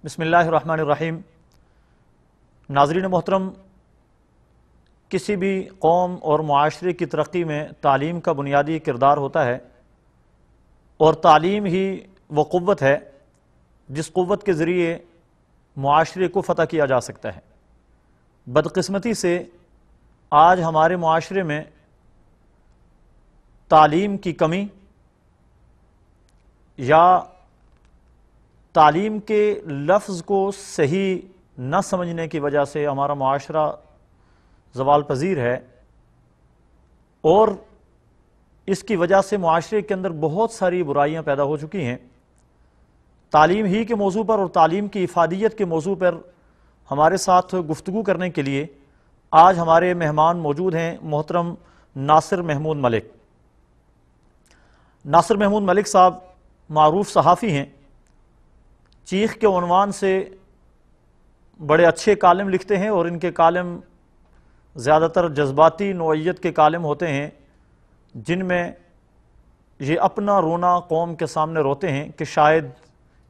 بسم اللہ الرحمن الرحیم۔ ناظرین محترم، کسی بھی قوم اور معاشرے کی ترقی میں تعلیم کا بنیادی کردار ہوتا ہے، اور تعلیم ہی وہ قوت ہے جس قوت کے ذریعے معاشرے کو فتح کیا جا سکتا ہے۔ بدقسمتی سے آج ہمارے معاشرے میں تعلیم کی کمی یا تعلیم کے لفظ کو صحیح نہ سمجھنے کی وجہ سے ہمارا معاشرہ زوال پذیر ہے، اور اس کی وجہ سے معاشرے کے اندر بہت ساری برائیاں پیدا ہو چکی ہیں۔ تعلیم ہی کے موضوع پر اور تعلیم کی افادیت کے موضوع پر ہمارے ساتھ گفتگو کرنے کے لیے آج ہمارے مہمان موجود ہیں محترم ناصر محمود ملک۔ ناصر محمود ملک صاحب معروف صحافی ہیں، چیخ کے عنوان سے بڑے اچھے کالم لکھتے ہیں، اور ان کے کالم زیادہ تر جذباتی نوعیت کے کالم ہوتے ہیں، جن میں یہ اپنا رونا قوم کے سامنے روتے ہیں کہ شاید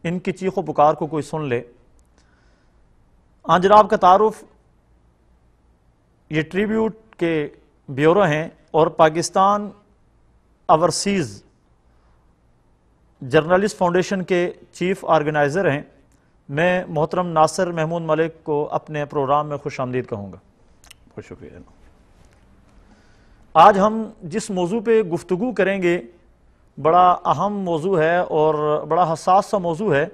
ان کی چیخ و پکار کو کوئی سن لے۔ جناب کا تعارف، یہ ٹریبیوٹ کے بیورو ہیں اور پاکستان اوورسیز جرنلسٹ فاؤنڈیشن کے چیف آرگنائزر ہیں۔ میں محترم ناصر محمود ملک کو اپنے پروگرام میں خوش آمدید کہوں گا۔ بہت شکریہ۔ آج ہم جس موضوع پہ گفتگو کریں گے بڑا اہم موضوع ہے اور بڑا حساس سا موضوع ہے۔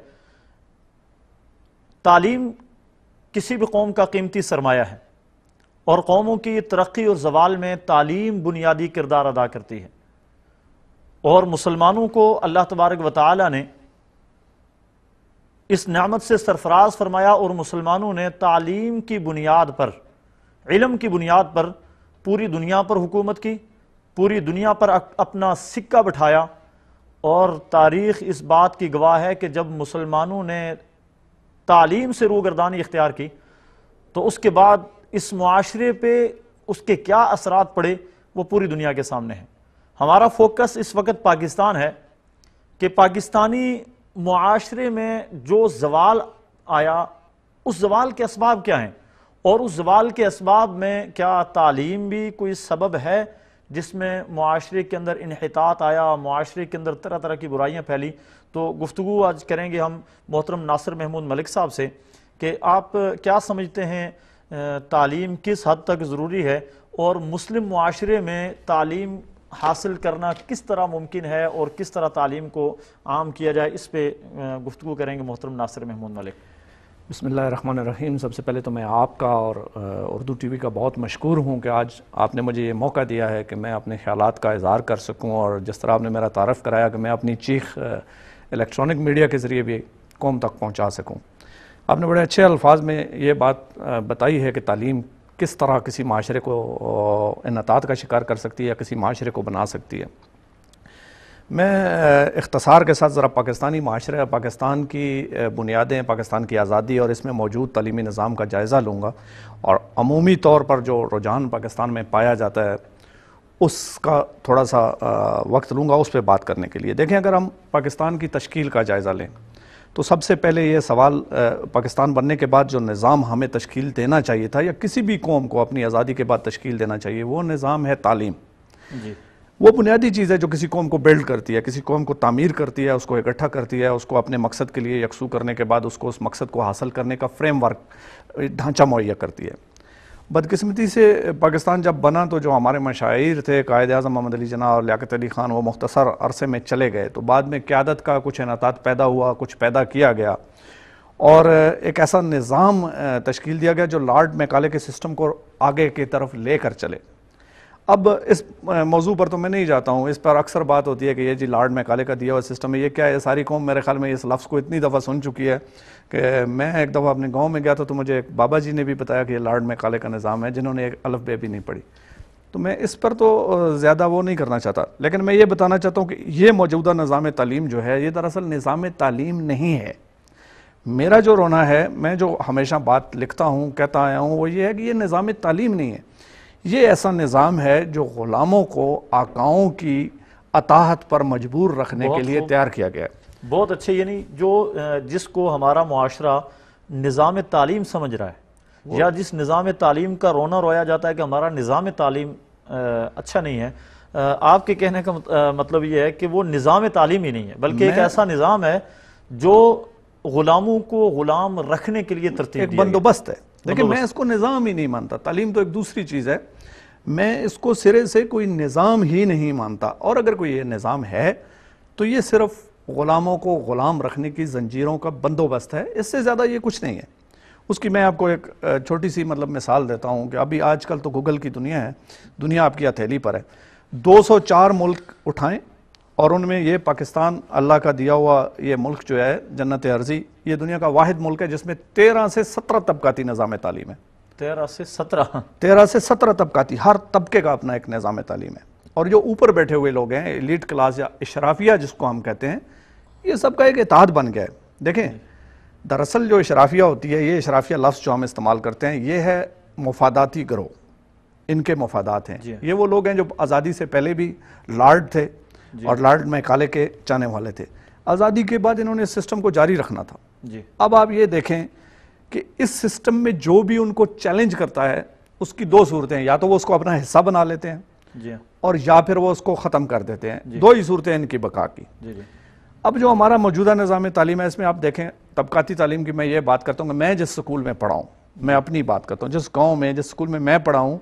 تعلیم کسی بھی قوم کا قیمتی سرمایہ ہے، اور قوموں کی ترقی اور زوال میں تعلیم بنیادی کردار ادا کرتی ہے، اور مسلمانوں کو اللہ تبارک و تعالی نے اس نعمت سے سرفراز فرمایا، اور مسلمانوں نے تعلیم کی بنیاد پر، علم کی بنیاد پر پوری دنیا پر حکومت کی، پوری دنیا پر اپنا سکہ بٹھایا، اور تاریخ اس بات کی گواہ ہے کہ جب مسلمانوں نے تعلیم سے روگردانی اختیار کی تو اس کے بعد اس معاشرے پہ اس کے کیا اثرات پڑے وہ پوری دنیا کے سامنے ہیں۔ ہمارا فوکس اس وقت پاکستان ہے کہ پاکستانی معاشرے میں جو زوال آیا، اس زوال کے اسباب کیا ہیں، اور اس زوال کے اسباب میں کیا تعلیم بھی کوئی سبب ہے جس میں معاشرے کے اندر انحطاط آیا، معاشرے کے اندر طرح طرح کی برائیاں پھیلی۔ تو گفتگو آج کریں گے ہم محترم ناصر محمود ملک صاحب سے کہ آپ کیا سمجھتے ہیں تعلیم کس حد تک ضروری ہے، اور مسلم معاشرے میں تعلیم حاصل کرنا کس طرح ممکن ہے، اور کس طرح تعلیم کو عام کیا جائے، اس پہ گفتگو کریں گے محترم ناصر محمود ملک۔ بسم اللہ الرحمن الرحیم۔ سب سے پہلے تو میں آپ کا اور اردو ٹی وی کا بہت مشکور ہوں کہ آج آپ نے مجھے یہ موقع دیا ہے کہ میں اپنے خیالات کا اظہار کر سکوں، اور جس طرح آپ نے میرا تعارف کرایا کہ میں اپنی چیخ الیکٹرانک میڈیا کے ذریعے بھی قوم تک پہنچا سکوں۔ آپ نے بڑے اچھے الفاظ میں یہ بات بتائی ہے کہ تعلیم کس طرح کسی معاشرے کو انحطاط کا شکار کر سکتی ہے یا کسی معاشرے کو بنا سکتی ہے۔ میں اختصار کے ساتھ ذرا پاکستانی معاشرے، پاکستان کی بنیادیں، پاکستان کی آزادی اور اس میں موجود تعلیمی نظام کا جائزہ لوں گا، اور عمومی طور پر جو رجحان پاکستان میں پایا جاتا ہے اس کا تھوڑا سا وقت لوں گا اس پہ بات کرنے کے لیے۔ دیکھیں، اگر ہم پاکستان کی تشکیل کا جائزہ لیں تو سب سے پہلے یہ سوال، پاکستان بننے کے بعد جو نظام ہمیں تشکیل دینا چاہیے تھا یا کسی بھی قوم کو اپنی آزادی کے بعد تشکیل دینا چاہیے، وہ نظام ہے تعلیم۔ جی، وہ بنیادی چیز ہے جو کسی قوم کو بلڈ کرتی ہے، کسی قوم کو تعمیر کرتی ہے، اس کو اکٹھا کرتی ہے، اس کو اپنے مقصد کے لیے یکسو کرنے کے بعد اس کو اس مقصد کو حاصل کرنے کا فریم ورک، ڈھانچہ مہیا کرتی ہے۔ بدقسمتی سے پاکستان جب بنا تو جو ہمارے مشاہیر تھے، قائد اعظم محمد علی جناح اور لیاقت علی خان، وہ مختصر عرصے میں چلے گئے، تو بعد میں قیادت کا کچھ انحطاط پیدا ہوا، کچھ پیدا کیا گیا، اور ایک ایسا نظام تشکیل دیا گیا جو لارڈ میکالے کے سسٹم کو آگے کی طرف لے کر چلے۔ اب اس موضوع پر تو میں نہیں جاتا ہوں، اس پر اکثر بات ہوتی ہے کہ یہ جی لارڈ میکالے کا دیا ہوا سسٹم ہے، یہ کیا ہے؟ ساری قوم میرے خیال میں اس لفظ کو اتنی دفعہ سن چکی ہے کہ میں ایک دفعہ اپنے گاؤں میں گیا تھا تو مجھے ایک بابا جی نے بھی بتایا کہ یہ لارڈ میکالے کا نظام ہے، جنہوں نے ایک الف بے بھی نہیں پڑھی۔ تو میں اس پر تو زیادہ وہ نہیں کرنا چاہتا، لیکن میں یہ بتانا چاہتا ہوں کہ یہ موجودہ نظام تعلیم جو ہے یہ دراصل نظام تعلیم نہیں ہے۔ میرا جو رونا ہے، میں جو ہمیشہ بات لکھتا ہوں، کہتا آیا ہوں، وہ یہ ہے کہ یہ نظام تعلیم نہیں ہے، یہ ایسا نظام ہے جو غلاموں کو آقاؤں کی اطاعت پر مجبور رکھنے کے لیے تیار کیا گیا ہے۔ بہت اچھے، یعنی جو جس کو ہمارا معاشرہ نظام تعلیم سمجھ رہا ہے، یا جس نظام تعلیم کا رونا رویا جاتا ہے کہ ہمارا نظام تعلیم اچھا نہیں ہے، آپ کے کہنے کا مطلب یہ ہے کہ وہ نظام تعلیم ہی نہیں ہے، بلکہ ایک ایسا نظام ہے جو غلاموں کو غلام رکھنے کے لیے ترتیب ایک دیا گیا۔ بندوبست ہے۔ لیکن میں اس کو نظام ہی نہیں مانتا، تعلیم تو ایک دوسری چیز ہے، میں اس کو سرے سے کوئی نظام ہی نہیں مانتا، اور اگر کوئی یہ نظام ہے تو یہ صرف غلاموں کو غلام رکھنے کی زنجیروں کا بندوبست ہے، اس سے زیادہ یہ کچھ نہیں ہے۔ اس کی میں آپ کو ایک چھوٹی سی مثال دیتا ہوں کہ ابھی آج کل تو گوگل کی دنیا ہے، دنیا آپ کی ہتھیلی پر ہے، 204 ملک اٹھائیں اور ان میں یہ پاکستان اللہ کا دیا ہوا یہ ملک جو ہے جنت ارضی، یہ دنیا کا واحد ملک ہے جس میں 13 سے 17 طبقاتی نظام تعلیم ہے۔ 13 سے 17 13 سے 17 طبقاتی، ہر طبقے کا اپنا ایک نظام تعلیم ہے، اور جو اوپر بیٹھے ہوئے لوگ ہیں ایلیٹ کلاس یا اشرافیہ جس کو ہم کہتے ہیں، یہ سب کا ایک اتحاد بن گیا ہے۔ دیکھیں دراصل جو اشرافیہ ہوتی ہے، یہ اشرافیہ لفظ جو ہم استعمال کرتے ہیں، یہ ہے مفاداتی گروہ، ان کے مفادات ہیں۔ یہ وہ لوگ ہیں جو آزادی سے پہلے بھی لارڈ تھے اور لارڈ میں کالے کے چاہنے والے تھے، آزادی کے بعد انہوں نے اس سسٹم کو جاری رکھنا تھا۔ اب آپ یہ دیکھیں کہ اس سسٹم میں جو بھی ان کو چیلنج کرتا ہے اس کی دو صورتیں ہیں، یا تو وہ اس کو اپنا حصہ بنا لیتے ہیں اور یا پھر وہ اس کو ختم کر دیتے ہیں، دو ہی صورتیں ان کی بقا کی۔ اب جو ہمارا موجودہ نظام تعلیم ہے اس میں آپ دیکھیں طبقاتی تعلیم کی میں یہ بات کرتا ہوں کہ میں جس سکول میں پڑھا ہوں، میں اپنی بات کرتا ہوں، جس گاؤں میں جس سکول میں پڑھا ہوں،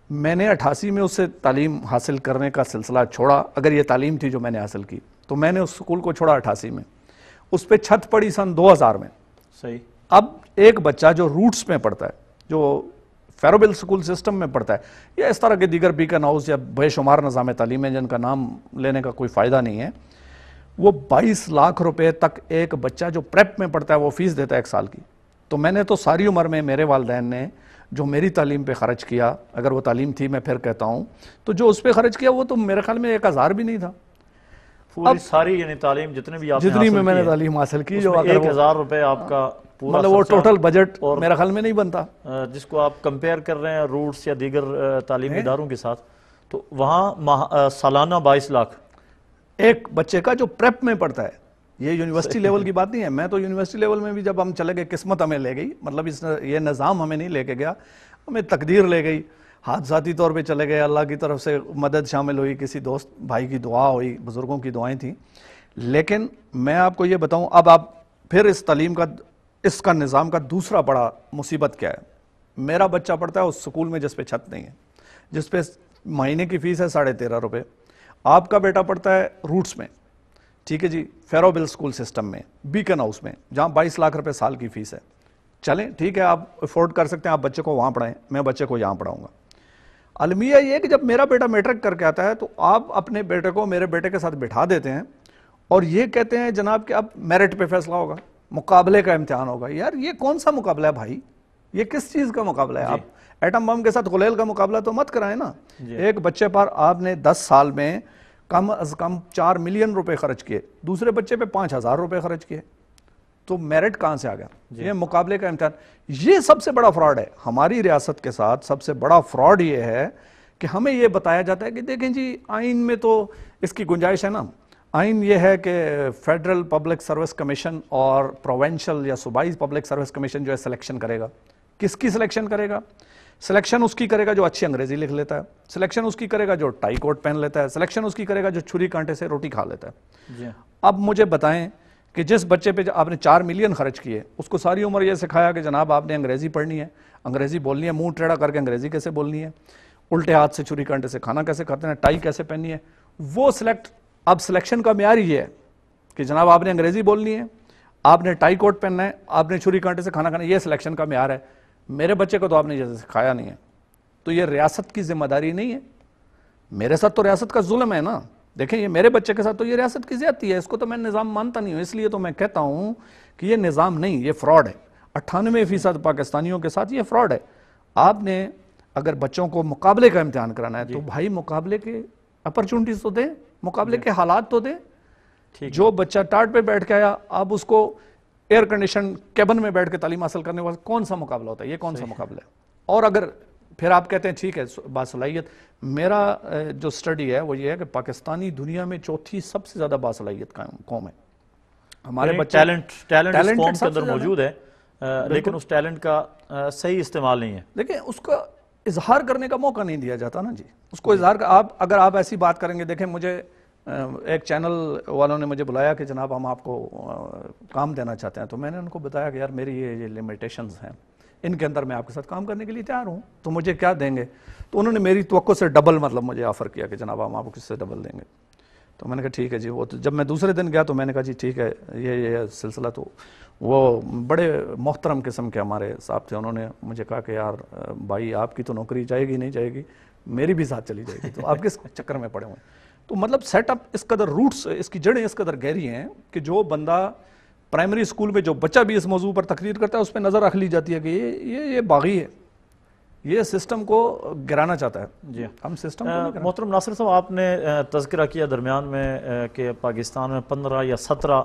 میں نے 88 میں اس سے تعلیم حاصل کرنے کا سلسلہ چھوڑا، اگر یہ تعلیم تھی جو میں نے حاصل کی تو میں نے اس سکول کو چھوڑا 88 میں، اس پہ چھت پڑی سن 2000 میں۔ صحیح۔ اب ایک بچہ جو روٹس میں پڑھتا ہے، جو فیروبل سکول سسٹم میں پڑھتا ہے، یا اس طرح کے دیگر بیکن ہاؤس یا بے شمار نظام تعلیم ہے جن کا نام لینے کا کوئی فائدہ نہیں ہے، وہ 22 لاکھ روپے تک ایک بچہ جو پریپ میں پڑھتا ہے وہ فیس دیتا ہے 1 سال کی۔ تو میں نے تو ساری عمر میں میرے والدین نے جو میری تعلیم پہ خرچ کیا، اگر وہ تعلیم تھی میں پھر کہتا ہوں، تو جو اس پہ خرچ کیا وہ تو میرے خیال میں 1000 بھی نہیں تھا۔ پوری ساری یعنی تعلیم جتنے بھی آپ نے جتنی میں نے تعلیم حاصل کی، جو 1000 روپے آپ کا پورا مطلب وہ ٹوٹل بجٹ میرے خیال میں نہیں بنتا، جس کو آپ کمپیئر کر رہے ہیں روٹس یا دیگر تعلیمی اداروں کے ساتھ، تو وہاں سالانہ 22 لاکھ ایک بچے کا جو پریپ میں پڑھتا ہے۔ یہ یونیورسٹی لیول کی بات نہیں ہے، میں تو یونیورسٹی لیول میں بھی جب ہم چلے گئے قسمت ہمیں لے گئی، مطلب یہ نظام ہمیں نہیں لے کے گیا، ہمیں تقدیر لے گئی، حادثاتی طور پہ چلے گئے، اللہ کی طرف سے مدد شامل ہوئی، کسی دوست بھائی کی دعا ہوئی، بزرگوں کی دعائیں تھیں۔ لیکن میں آپ کو یہ بتاؤں، اب آپ پھر اس تعلیم کا، اس کا نظام کا دوسرا بڑا مصیبت کیا ہے؟ میرا بچہ پڑھتا ہے اس سکول میں جس پہ چھت نہیں ہے، جس پہ مہینے کی فیس ہے 13.5 روپے۔ آپ کا بیٹا پڑھتا ہے روٹس میں، ٹھیک ہے جی، فیروبل سکول سسٹم میں، بیکن ہاؤس میں، جہاں 22 لاکھ روپے سال کی فیس ہے۔ چلیں ٹھیک ہے، آپ افورڈ کر سکتے ہیں، آپ بچے کو وہاں پڑھائیں، میں بچے کو یہاں پڑھاؤں گا۔ المیہ یہ کہ جب میرا بیٹا میٹرک کر کے آتا ہے تو آپ اپنے بیٹے کو میرے بیٹے کے ساتھ بٹھا دیتے ہیں اور یہ کہتے ہیں جناب کہ اب میرٹ پہ فیصلہ ہوگا، مقابلے کا امتحان ہوگا۔ یار یہ کون سا مقابلہ ہے بھائی؟ یہ کس چیز کا مقابلہ ہے؟ آپ ایٹم بم کے ساتھ غلیل کا مقابلہ تو مت کرائیں نا۔ ایک بچے پر آپ نے 10 سال میں کم از کم 4 ملین روپے خرچ کیے، دوسرے بچے پہ 5000 روپے خرچ کیے، تو میرٹ کہاں سے آ گیا؟ یہ مقابلے کا امتحان، یہ سب سے بڑا فراڈ ہے ہماری ریاست کے ساتھ۔ سب سے بڑا فراڈ یہ ہے کہ ہمیں یہ بتایا جاتا ہے کہ دیکھیں جی آئین میں تو اس کی گنجائش ہے نا، آئین یہ ہے کہ فیڈرل پبلک سروس کمیشن اور پروونشل یا صوبائی پبلک سروس کمیشن جو ہے سلیکشن کرے گا۔ کس کی سلیکشن کرے گا؟ سلیکشن اس کی کرے گا جو اچھی انگریزی لکھ لیتا ہے، سلیکشن اس کی کرے گا جو ٹائی کوٹ پہن لیتا ہے، سلیکشن اس کی کرے گا جو چھری کانٹے سے روٹی کھا لیتا ہے۔ اب مجھے بتائیں کہ جس بچے پہ آپ نے 4 ملین خرچ کیے، اس کو ساری عمر یہ سکھایا کہ جناب آپ نے انگریزی پڑھنی ہے، انگریزی بولنی ہے، منہ ٹیڑھا کر کے انگریزی کیسے بولنی ہے، الٹے ہاتھ سے چھری کانٹے سے کھانا کیسے کھاتے ہیں، ٹائی کیسے پہننی ہے، وہ اب سلیکشن کا معیار یہ ہے کہ جناب آپ نے انگریزی بولنی ہے، آپ نے ٹائی کوٹ پہننا ہے، آپ نے چھری کانٹے سے کھانا کھانا ہے، یہ سلیکشن کا معیار ہے۔ میرے بچے کو تو آپ نے جیسے سکھایا نہیں ہے، تو یہ ریاست کی ذمہ داری نہیں ہے، میرے ساتھ تو ریاست کا ظلم ہے نا۔ دیکھیں یہ میرے بچے کے ساتھ تو یہ ریاست کی زیادتی ہے، اس کو تو میں نظام مانتا نہیں ہوں، اس لیے تو میں کہتا ہوں کہ یہ نظام نہیں، یہ فراڈ ہے۔ 98% پاکستانیوں کے ساتھ یہ فراڈ ہے۔ آپ نے اگر بچوں کو مقابلے کا امتحان کرانا ہے تو بھائی مقابلے کے اپرچونٹیز تو دیں، مقابلے کے حالات تو دیں۔ جو بچہ ٹاٹ پہ بیٹھ کے آیا، آپ اس کو ایئر کنڈیشن کیبن میں بیٹھ کے تعلیم حاصل کرنے والا کون سا مقابلہ ہوتا ہے؟ یہ کون سا مقابلہ ہے؟ اور اگر پھر آپ کہتے ہیں ٹھیک ہے باصلاحیت، میرا جو سٹڈی ہے وہ یہ ہے کہ پاکستانی دنیا میں 4تھی سب سے زیادہ باصلاحیت قوم ہے۔ ہمارے بچے ٹیلنٹ اس قوم سب کے سے اندر زیادہ موجود ہے، لیکن اس ٹیلنٹ کا صحیح استعمال نہیں ہے. دیکھیں اس کا اظہار کرنے کا موقع نہیں دیا جاتا نا جی. اس کو اظہار کا اگر آپ ایسی بات کریں گے، دیکھیں مجھے ایک چینل والوں نے مجھے بلایا کہ جناب ہم آپ کو کام دینا چاہتے ہیں، تو میں نے ان کو بتایا کہ یار میری یہ لمیٹیشنز ہیں، ان کے اندر میں آپ کے ساتھ کام کرنے کے لیے تیار ہوں، تو مجھے کیا دیں گے؟ تو انہوں نے میری توقع سے ڈبل مطلب مجھے آفر کیا کہ جناب ہم آپ کو کس سے ڈبل دیں گے. تو میں نے کہا ٹھیک ہے جی. وہ جب میں دوسرے دن گیا تو میں نے کہا جی ٹھیک ہے یہ سلسلہ. تو وہ بڑے محترم قسم کے ہمارے صاحب تھے، انہوں نے مجھے کہا کہ یار بھائی آپ کی تو نوکری جائے گی نہیں جائے گی، میری بھی ساتھ چلی جائے گی، تو آپ کس چکر میں پڑے ہوئے ہیں؟ تو مطلب سیٹ اپ اس قدر روٹس، اس کی جڑیں اس قدر گہری ہیں کہ جو بندہ پرائمری اسکول میں جو بچہ بھی اس موضوع پر تقریر کرتا ہے اس پہ نظر رکھ لی جاتی ہے کہ یہ باغی ہے، یہ سسٹم کو گرانا چاہتا ہے. جی ہم سسٹم کو محترم ناصر صاحب، آپ نے تذکرہ کیا درمیان میں کہ پاکستان میں 15 یا 17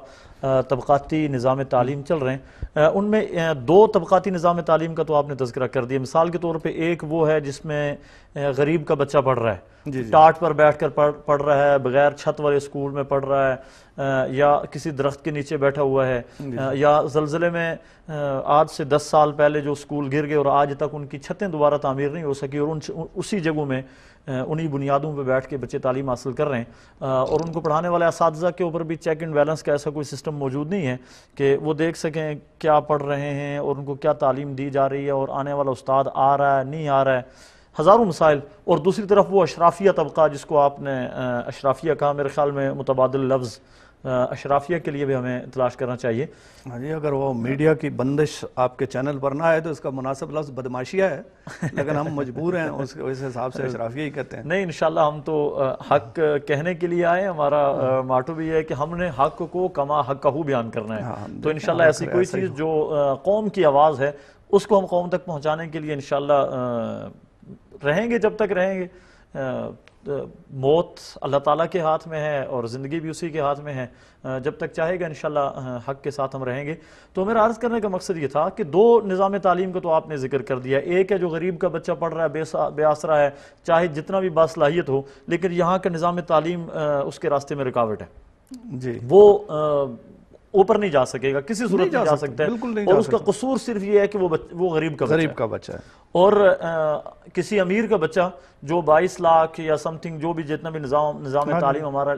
طبقاتی نظام تعلیم چل رہے ہیں. ان میں 2 طبقاتی نظام تعلیم کا تو آپ نے تذکرہ کر دیا. مثال کے طور پہ ایک وہ ہے جس میں غریب کا بچہ پڑھ رہا ہے، ٹاٹ پر بیٹھ کر پڑھ رہا ہے، بغیر چھت والے اسکول میں پڑھ رہا ہے، یا کسی درخت کے نیچے بیٹھا ہوا ہے، یا زلزلے میں آج سے 10 سال پہلے جو اسکول گر گئے اور آج تک ان کی چھتیں دوبارہ تعمیر نہیں ہو سکی، اور اسی جگہوں میں انہی بنیادوں پہ بیٹھ کے بچے تعلیم حاصل کر رہے ہیں، اور ان کو پڑھانے والے اساتذہ کے اوپر بھی چیک اینڈ بیلنس کا ایسا کوئی سسٹم موجود نہیں ہے کہ وہ دیکھ سکیں کیا پڑھ رہے ہیں اور ان کو کیا تعلیم دی جا رہی ہے، اور آنے والا استاد آ رہا ہے نہیں آ رہا ہے. ہزاروں مسائل. اور دوسری طرف وہ اشرافیہ طبقہ جس کو آپ نے اشرافیہ کہا، میرے خیال میں متبادل لفظ اشرافیہ کے لیے بھی ہمیں تلاش کرنا چاہیے. ہاں جی، اگر وہ میڈیا کی بندش آپ کے چینل پر نہ آئے تو اس کا مناسب لفظ بدماشیہ ہے، لیکن ہم مجبور ہیں اس حساب سے اشرافیہ ہی کہتے ہیں. نہیں، انشاءاللہ ہم تو حق کہنے کے لیے آئے. ہمارا ماٹو بھی ہے کہ ہم نے حق کو کما حق کہو بیان کرنا ہے. تو انشاءاللہ ایسی کوئی چیز جو قوم کی آواز ہے اس کو ہم قوم تک پہنچانے کے لیے انشاءاللہ رہیں گے جب تک رہیں گے. موت اللہ تعالیٰ کے ہاتھ میں ہے اور زندگی بھی اسی کے ہاتھ میں ہے. جب تک چاہے گا انشاءاللہ حق کے ساتھ ہم رہیں گے. تو میرا عرض کرنے کا مقصد یہ تھا کہ 2 نظام تعلیم کا تو آپ نے ذکر کر دیا. ایک ہے جو غریب کا بچہ پڑھ رہا ہے، بے آسرا ہے، چاہے جتنا بھی باصلاحیت ہو، لیکن یہاں کا نظام تعلیم اس کے راستے میں رکاوٹ ہے جی، وہ اوپر نہیں جا سکے گا، کسی صورت نہیں جا سکتا ہے. اور اس کا قصور صرف یہ ہے کہ وہ غریب کا بچہ ہے. اور کسی امیر کا بچہ جو 22 لاکھ یا سم تھنگ جو بھی جتنا بھی نظام تعلیم ہمارا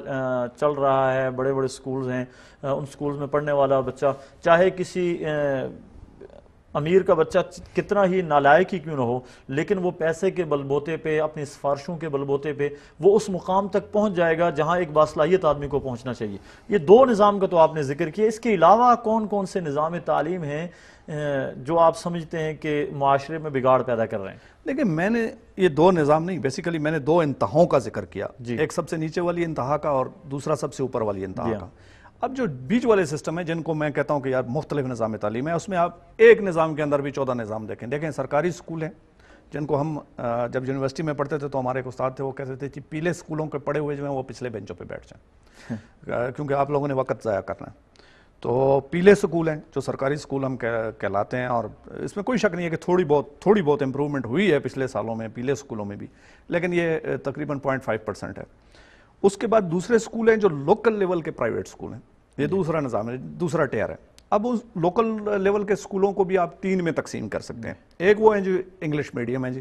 چل رہا ہے، بڑے بڑے سکولز ہیں، ان سکولز میں پڑھنے والا بچہ، چاہے کسی امیر کا بچہ کتنا ہی نالائق ہی کیوں نہ ہو، لیکن وہ پیسے کے بلبوتے پہ، اپنی سفارشوں کے بلبوتے پہ وہ اس مقام تک پہنچ جائے گا جہاں ایک باصلاحیت آدمی کو پہنچنا چاہیے. یہ 2 نظام کا تو آپ نے ذکر کیا. اس کے علاوہ کون کون سے نظام تعلیم ہیں جو آپ سمجھتے ہیں کہ معاشرے میں بگاڑ پیدا کر رہے ہیں؟ دیکھیں میں نے یہ 2 نظام نہیں، بیسیکلی میں نے 2 انتہاؤں کا ذکر کیا. ایک سب سے نیچے والی انتہا کا اور دوسرا سب سے اوپر والی انتہا کا. اب جو بیچ والے سسٹم ہیں جن کو میں کہتا ہوں کہ یار مختلف نظام تعلیم ہے، اس میں آپ ایک نظام کے اندر بھی 14 نظام دیکھیں. سرکاری اسکول ہیں جن کو ہم جب یونیورسٹی میں پڑھتے تھے تو ہمارے ایک استاد تھے، وہ کہتے تھے کہ پیلے اسکولوں کے پڑھے ہوئے جو ہیں وہ پچھلے بینچوں پہ بیٹھ جائیں کیونکہ آپ لوگوں نے وقت ضائع کرنا ہے. تو پیلے اسکول ہیں جو سرکاری اسکول ہم کہلاتے ہیں، اور اس میں کوئی شک نہیں ہے کہ تھوڑی بہت امپرومنٹ ہوئی ہے پچھلے سالوں میں پیلے اسکولوں میں بھی، لیکن یہ تقریباً 0.5% ہے. اس کے بعد دوسرے اسکول ہیں جو لوکل لیول کے پرائیویٹ اسکول ہیں. یہ دوسرا نظام ہے، دوسرا ٹیئر ہے. اب اس لوکل لیول کے اسکولوں کو بھی آپ 3 میں تقسیم کر سکتے ہیں. ایک وہ ہیں جو انگلش میڈیم ہیں جی،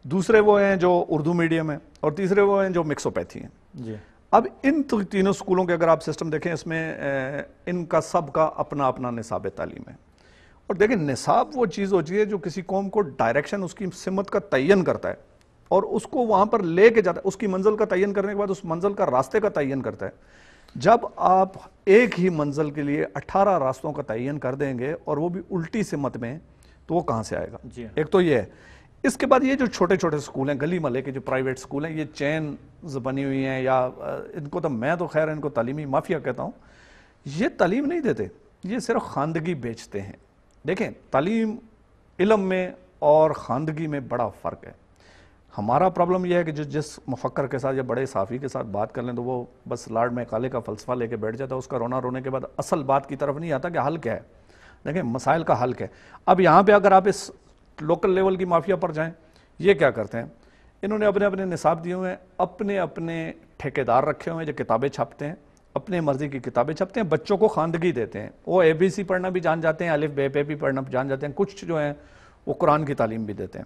دوسرے وہ ہیں جو اردو میڈیم ہیں، اور تیسرے وہ ہیں جو مکسوپیتھی ہیں جی. اب ان تینوں اسکولوں کے اگر آپ سسٹم دیکھیں، اس میں ان کا سب کا اپنا اپنا نصاب تعلیم ہے. اور دیکھیں نصاب وہ چیز ہوتی ہے جو کسی قوم کو ڈائریکشن اس کی سمت کا تعین کرتا ہے اور اس کو وہاں پر لے کے جاتا ہے. اس کی منزل کا تعین کرنے کے بعد اس منزل کا راستے کا تعین کرتا ہے. جب آپ ایک ہی منزل کے لیے 18 راستوں کا تعین کر دیں گے اور وہ بھی الٹی سمت میں، تو وہ کہاں سے آئے گا؟ ایک تو یہ ہے. اس کے بعد یہ جو چھوٹے چھوٹے سکول ہیں گلی محلے کے جو پرائیویٹ سکول ہیں، یہ چینز بنی ہوئی ہیں، یا ان کو تو میں تو خیر ان کو تعلیمی مافیا کہتا ہوں. یہ تعلیم نہیں دیتے، یہ صرف خواندگی بیچتے ہیں. دیکھیں تعلیم علم میں اور خواندگی میں بڑا فرق ہے. ہمارا پرابلم یہ ہے کہ جس مفکر کے ساتھ یا بڑے صحافی کے ساتھ بات کر لیں تو وہ بس لاڈ میں کالے کا فلسفہ لے کے بیٹھ جاتا ہے. اس کا رونا رونے کے بعد اصل بات کی طرف نہیں آتا کہ حل کیا ہے. دیکھیں مسائل کا حل کیا ہے. اب یہاں پہ اگر آپ اس لوکل لیول کی مافیا پر جائیں، یہ کیا کرتے ہیں، انہوں نے اپنے اپنے نصاب دیے ہوئے ہیں، اپنے اپنے ٹھیکیدار رکھے ہوئے ہیں جو کتابیں چھاپتے ہیں، اپنے مرضی کی کتابیں چھپتے ہیں، بچوں کو خواندگی دیتے ہیں، وہ اے بی سی پڑھنا بھی جان جاتے ہیں، الف بے پے بھی پڑھنا جان جاتے ہیں، کچھ جو ہیں وہ قرآن کی تعلیم بھی دیتے ہیں،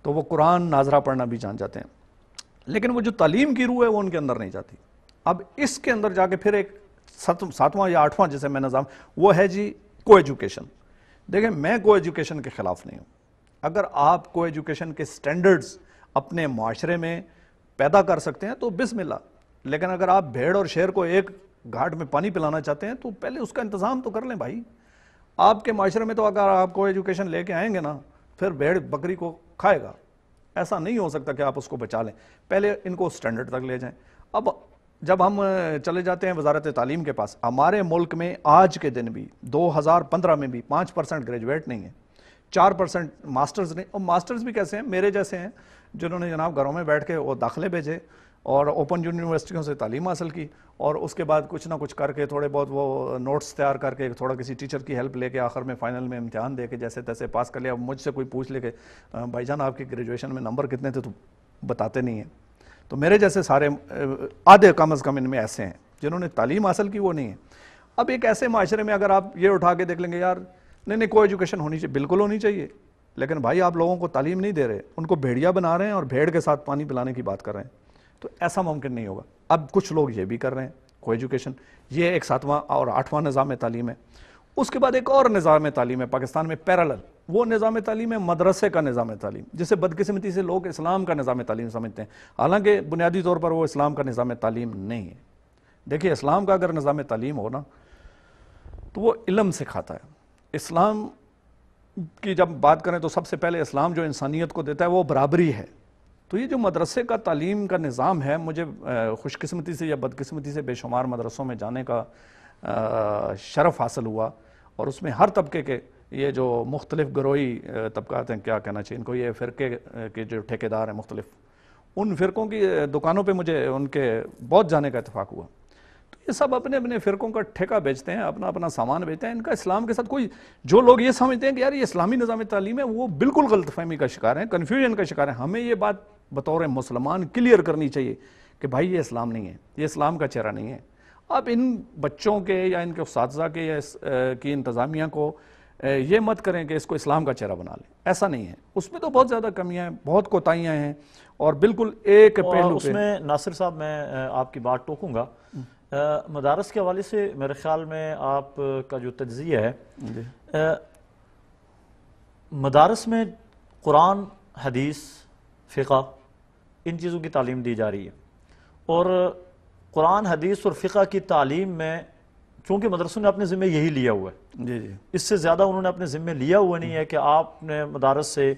تو وہ قرآن ناظرہ پڑھنا بھی جان جاتے ہیں، لیکن وہ جو تعلیم کی روح ہے وہ ان کے اندر نہیں جاتی۔ اب اس کے اندر جا کے پھر ایک ساتواں یا آٹھواں جیسے میں نظام، وہ ہے جی کو ایجوکیشن۔ دیکھیں میں کو ایجوکیشن کے خلاف نہیں ہوں، اگر آپ کو ایجوکیشن کے سٹینڈرڈز اپنے معاشرے میں پیدا کر سکتے ہیں تو بسم اللہ، لیکن اگر آپ بھیڑ اور شیر کو ایک گھاٹ میں پانی پلانا چاہتے ہیں تو پہلے اس کا انتظام تو کر لیں بھائی۔ آپ کے معاشرے میں تو اگر آپ کو ایجوکیشن لے کے آئیں گے نا، پھر بھیڑ بکری کو کھائے گا، ایسا نہیں ہو سکتا کہ آپ اس کو بچا لیں، پہلے ان کو سٹینڈرڈ تک لے جائیں۔ اب جب ہم چلے جاتے ہیں وزارت تعلیم کے پاس، ہمارے ملک میں آج کے دن بھی 2015 میں بھی 5% گریجویٹ نہیں ہے، 4% ماسٹرز نہیں، اور ماسٹرز بھی کیسے ہیں؟ میرے جیسے ہیں جنہوں نے جناب گھروں میں بیٹھ کے وہ داخلے بھیجے اور اوپن یونیورسٹیوں سے تعلیم حاصل کی، اور اس کے بعد کچھ نہ کچھ کر کے تھوڑے بہت وہ نوٹس تیار کر کے تھوڑا کسی ٹیچر کی ہیلپ لے کے آخر میں فائنل میں امتحان دے کے جیسے تیسے پاس کر لیا۔ اب مجھ سے کوئی پوچھ لے کہ بھائی جان آپ کی گریجویشن میں نمبر کتنے تھے، تو بتاتے نہیں ہیں۔ تو میرے جیسے سارے آدھے کم از کم ان میں ایسے ہیں جنہوں نے تعلیم حاصل کی، وہ نہیں ہے۔ اب ایک ایسے معاشرے میں اگر آپ یہ اٹھا کے دیکھ لیں گے یار نہیں کو ایجوکیشن ہونی چاہیے، بالکل ہونی چاہیے، لیکن بھائی آپ لوگوں کو تعلیم نہیں دے رہے، ان کو بھیڑیا بنا رہے ہیں اور بھیڑ کے ساتھ پانی پلانے کی بات کر رہے ہیں، تو ایسا ممکن نہیں ہوگا۔ اب کچھ لوگ یہ بھی کر رہے ہیں کو ایجوکیشن، یہ ایک 7واں اور 8واں نظام تعلیم ہے۔ اس کے بعد ایک اور نظام تعلیم ہے پاکستان میں پیرالل، وہ نظام تعلیم ہے مدرسے کا نظام تعلیم، جسے بدقسمتی سے لوگ اسلام کا نظام تعلیم سمجھتے ہیں، حالانکہ بنیادی طور پر وہ اسلام کا نظام تعلیم نہیں ہے۔ دیکھیے اسلام کا اگر نظام تعلیم ہو نا تو وہ علم سکھاتا ہے۔ اسلام کی جب بات کریں تو سب سے پہلے اسلام جو انسانیت کو دیتا ہے وہ برابری ہے۔ تو یہ جو مدرسے کا تعلیم کا نظام ہے، مجھے خوش قسمتی سے یا بدقسمتی سے بے شمار مدرسوں میں جانے کا شرف حاصل ہوا، اور اس میں ہر طبقے کے یہ جو مختلف گروہی طبقات ہیں، کیا کہنا چاہیے ان کو، یہ فرقے کے جو ٹھیکیدار ہیں مختلف، ان فرقوں کی دکانوں پہ مجھے ان کے بہت جانے کا اتفاق ہوا۔ تو یہ سب اپنے اپنے فرقوں کا ٹھیکہ بیچتے ہیں، اپنا اپنا سامان بیچتے ہیں، ان کا اسلام کے ساتھ کوئی، جو لوگ یہ سمجھتے ہیں کہ یار یہ اسلامی نظام تعلیم ہے، وہ بالکل غلط فہمی کا شکار ہیں، کنفیوژن کا شکار ہیں۔ ہمیں یہ بات بطور مسلمان کلیئر کرنی چاہیے کہ بھائی یہ اسلام نہیں ہے، یہ اسلام کا چہرہ نہیں ہے۔ اب ان بچوں کے یا ان کے اساتذہ کے یا کی انتظامیہ کو یہ مت کریں کہ اس کو اسلام کا چہرہ بنا لیں، ایسا نہیں ہے، اس میں تو بہت زیادہ کمیاں ہیں، بہت کوتاہیاں ہیں، اور بالکل ایک پہلو اس میں ناصر صاحب میں آپ کی بات ٹوکوں گا، مدارس کے حوالے سے میرے خیال میں آپ کا جو تجزیہ ہے، مدارس میں قرآن، حدیث، فقہ، ان چیزوں کی تعلیم دی جا رہی ہے، اور قرآن، حدیث اور فقہ کی تعلیم میں چونکہ مدرسوں نے اپنے ذمہ یہی لیا ہوا ہے، جی جی اس سے زیادہ انہوں نے اپنے ذمہ لیا ہوا نہیں ہے کہ آپ نے مدارس سے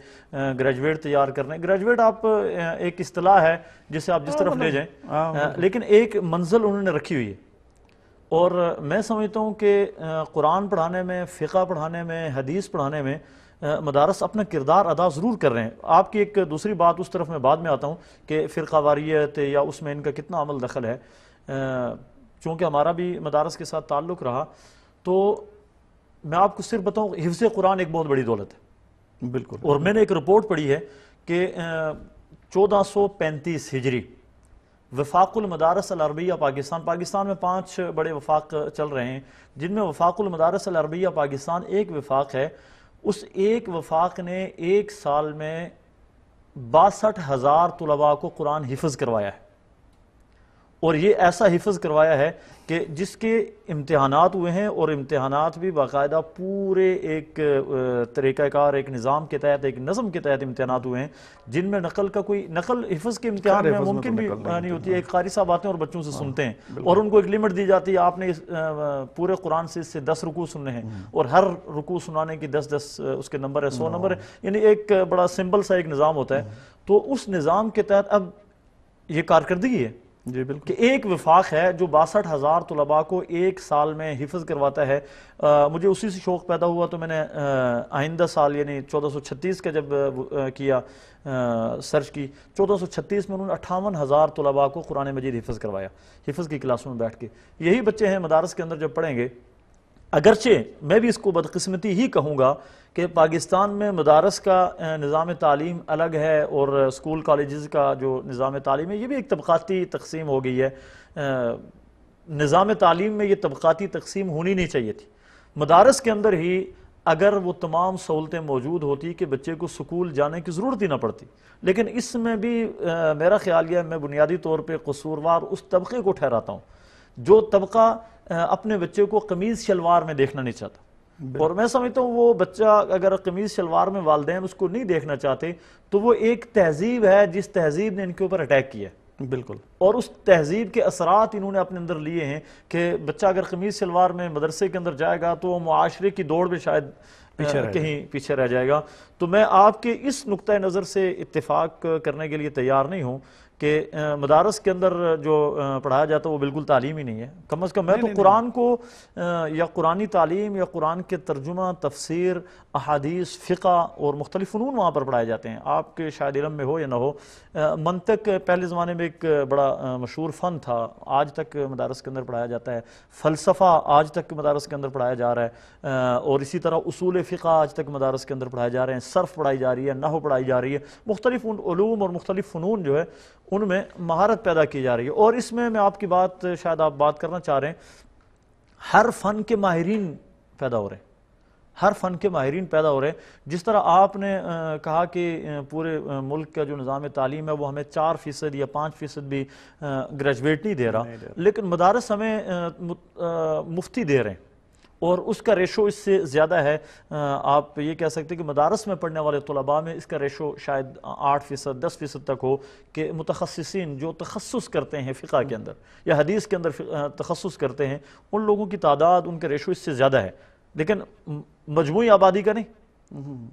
گریجویٹ تیار کرنے۔ گریجویٹ آپ ایک اصطلاح ہے جسے آپ جس طرف لے جائیں، لیکن ایک منزل انہوں نے رکھی ہوئی ہے، اور میں سمجھتا ہوں کہ قرآن پڑھانے میں، فقہ پڑھانے میں، حدیث پڑھانے میں مدارس اپنا کردار ادا ضرور کر رہے ہیں۔ آپ کی ایک دوسری بات اس طرف میں بعد میں آتا ہوں کہ فرقہ واریت یا اس میں ان کا کتنا عمل دخل ہے، چونکہ ہمارا بھی مدارس کے ساتھ تعلق رہا، تو میں آپ کو صرف بتاؤں حفظ قرآن ایک بہت بڑی دولت ہے، بالکل، اور میں نے ایک رپورٹ پڑھی ہے کہ 1435 ہجری وفاق المدارس العربیہ پاکستان میں 5 بڑے وفاق چل رہے ہیں، جن میں وفاق المدارس العربیہ پاکستان ایک وفاق ہے۔ اس ایک وفاق نے ایک سال میں 62,000 طلباء کو قرآن حفظ کروایا ہے، اور یہ ایسا حفظ کروایا ہے کہ جس کے امتحانات ہوئے ہیں، اور امتحانات بھی باقاعدہ پورے ایک طریقہ کار، ایک نظام کے تحت، ایک نظم کے تحت امتحانات ہوئے ہیں، جن میں نقل کا کوئی نقل حفظ کے امتحان میں ممکن بھی نہیں ہوتی ہے۔ ایک قاری صاحب آتے ہیں اور بچوں سے سنتے ہیں، اور ان کو ایک لمٹ دی جاتی ہے، آپ نے پورے قرآن سے 10 رکوع سننے ہیں، اور ہر رکوع سنانے کی 10 اس کے نمبر ہے، 100 نمبر ہے، یعنی ایک بڑا سمپل سا ایک نظام ہوتا ہے۔ تو اس نظام کے تحت اب یہ کارکردگی ہے جی بالکل، کہ ایک وفاق ہے جو 62,000 طلباء کو ایک سال میں حفظ کرواتا ہے۔ مجھے اسی سے شوق پیدا ہوا، تو میں نے آئندہ سال یعنی 1436 کا جب کیا سرچ کی، 1436 میں انہوں نے 58,000 طلباء کو قرآن مجید حفظ کروایا، حفظ کی کلاسوں میں بیٹھ کے۔ یہی بچے ہیں مدارس کے اندر جب پڑھیں گے، اگرچہ میں بھی اس کو بدقسمتی ہی کہوں گا کہ پاکستان میں مدارس کا نظام تعلیم الگ ہے، اور اسکول کالجز کا جو نظام تعلیم ہے یہ بھی ایک طبقاتی تقسیم ہو گئی ہے۔ نظام تعلیم میں یہ طبقاتی تقسیم ہونی نہیں چاہیے تھی. مدارس کے اندر ہی اگر وہ تمام سہولتیں موجود ہوتی کہ بچے کو سکول جانے کی ضرورت ہی نہ پڑتی. لیکن اس میں بھی میرا خیال یہ میں بنیادی طور پہ قصوروار اس طبقے کو ٹھہراتا ہوں جو طبقہ اپنے بچے کو قمیض شلوار میں دیکھنا نہیں چاہتا. اور میں سمجھتا ہوں وہ بچہ اگر قمیض شلوار میں والدین اس کو نہیں دیکھنا چاہتے تو وہ ایک تہذیب ہے جس تہذیب نے ان کے اوپر اٹیک کیا. بالکل. اور اس تہذیب کے اثرات انہوں نے اپنے اندر لیے ہیں کہ بچہ اگر قمیض شلوار میں مدرسے کے اندر جائے گا تو وہ معاشرے کی دوڑ میں شاید کہیں پیچھے رہ جائے گا. تو میں آپ کے اس نقطہ نظر سے اتفاق کرنے کے لیے تیار نہیں ہوں کہ مدارس کے اندر جو پڑھایا جاتا ہے وہ بالکل تعلیم ہی نہیں ہے. کم از کم میں تو قرآن کو یا قرآنی تعلیم یا قرآن کے ترجمہ، تفسیر، احادیث، فقہ اور مختلف فنون وہاں پر پڑھائے جاتے ہیں. آپ کے شاید علم میں ہو یا نہ ہو، منطق پہلے زمانے میں ایک بڑا مشہور فن تھا، آج تک مدارس کے اندر پڑھایا جاتا ہے. فلسفہ آج تک مدارس کے اندر پڑھایا جا رہا ہے، اور اسی طرح اصول فقہ آج تک مدارس کے اندر پڑھائے جا رہے ہیں. صرف پڑھائی جا رہی ہے، نحو پڑھائی جا رہی ہے. مختلف علوم اور مختلف فنون جو ہے ان میں مہارت پیدا کی جا رہی ہے. اور اس میں آپ کی بات شاید آپ بات کرنا چاہ رہے ہیں، ہر فن کے ماہرین پیدا ہو رہے ہیں، ہر فن کے ماہرین پیدا ہو رہے ہیں. جس طرح آپ نے کہا کہ پورے ملک کا جو نظام تعلیم ہے وہ ہمیں 4% یا 5% بھی گریجویٹ نہیں دے رہا، لیکن مدارس ہمیں مفتی دے رہے ہیں اور اس کا ریشو اس سے زیادہ ہے. آپ یہ کہہ سکتے ہیں کہ مدارس میں پڑھنے والے طلباء میں اس کا ریشو شاید 8%، 10% تک ہو کہ متخصصین جو تخصص کرتے ہیں فقہ کے اندر یا حدیث کے اندر تخصص کرتے ہیں ان لوگوں کی تعداد، ان کا ریشو اس سے زیادہ ہے. لیکن مجموعی آبادی کا نہیں.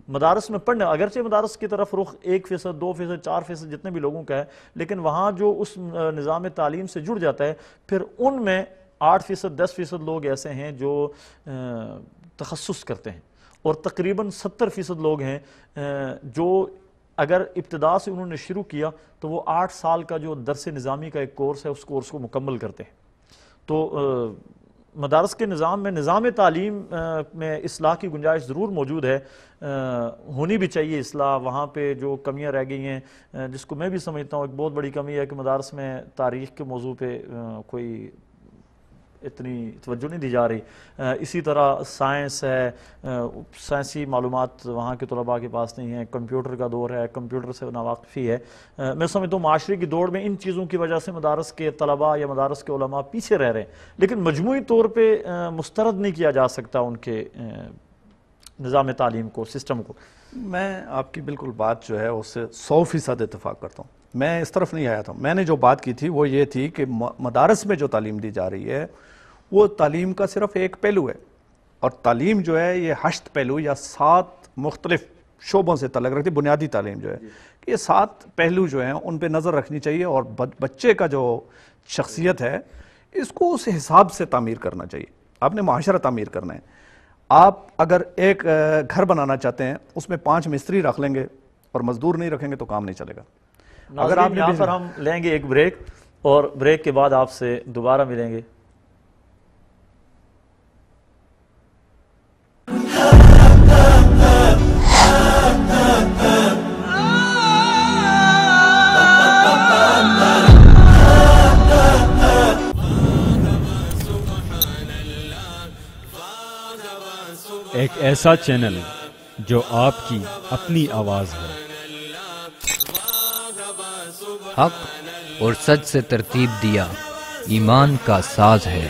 مدارس میں پڑھنے اگرچہ مدارس کی طرف رخ 1%، 2%، 4% جتنے بھی لوگوں کا ہے، لیکن وہاں جو اس نظام تعلیم سے جڑ جاتا ہے پھر ان میں 8%، 10% لوگ ایسے ہیں جو تخصص کرتے ہیں، اور تقریباً 70% لوگ ہیں جو اگر ابتدا سے انہوں نے شروع کیا تو وہ 8 سال کا جو درس نظامی کا ایک کورس ہے اس کورس کو مکمل کرتے ہیں. تو مدارس کے نظام میں، نظام تعلیم میں اصلاح کی گنجائش ضرور موجود ہے، ہونی بھی چاہیے اصلاح. وہاں پہ جو کمیاں رہ گئی ہیں جس کو میں بھی سمجھتا ہوں ایک بہت بڑی کمی ہے کہ مدارس میں تاریخ کے موضوع پہ کوئی اتنی توجہ نہیں دی جا رہی. اسی طرح سائنس ہے، سائنسی معلومات وہاں کے طلباء کے پاس نہیں ہیں. کمپیوٹر کا دور ہے، کمپیوٹر سے ناواقفی ہے. میں سمجھتا ہوں معاشرے کی دوڑ میں ان چیزوں کی وجہ سے مدارس کے طلباء یا مدارس کے علماء پیچھے رہ رہے ہیں، لیکن مجموعی طور پہ مسترد نہیں کیا جا سکتا ان کے نظام تعلیم کو، سسٹم کو. میں آپ کی بالکل بات جو ہے اس سے 100% اتفاق کرتا ہوں. میں اس طرف نہیں آیا تھا. میں نے جو بات کی تھی وہ یہ تھی کہ مدارس میں جو تعلیم دی جا رہی ہے وہ تعلیم کا صرف ایک پہلو ہے، اور تعلیم جو ہے یہ 8 پہلو یا 7 مختلف شعبوں سے تعلق رکھتی. بنیادی تعلیم جو ہے یہ 7 پہلو جو ہیں ان پہ نظر رکھنی چاہیے، اور بچے کا جو شخصیت ہے اس کو اس حساب سے تعمیر کرنا چاہیے. آپ نے معاشرہ تعمیر کرنا ہے. آپ اگر ایک گھر بنانا چاہتے ہیں اس میں 5 مستری رکھ لیں گے اور مزدور نہیں رکھیں گے تو کام نہیں چلے گا. اگر آپ یہاں پر ہم لیں گے ایک بریک، اور بریک کے بعد آپ سے دوبارہ ملیں گے. ایک ایسا چینل جو آپ کی اپنی آواز ہے، حق اور سچ سے ترتیب دیا ایمان کا ساز ہے.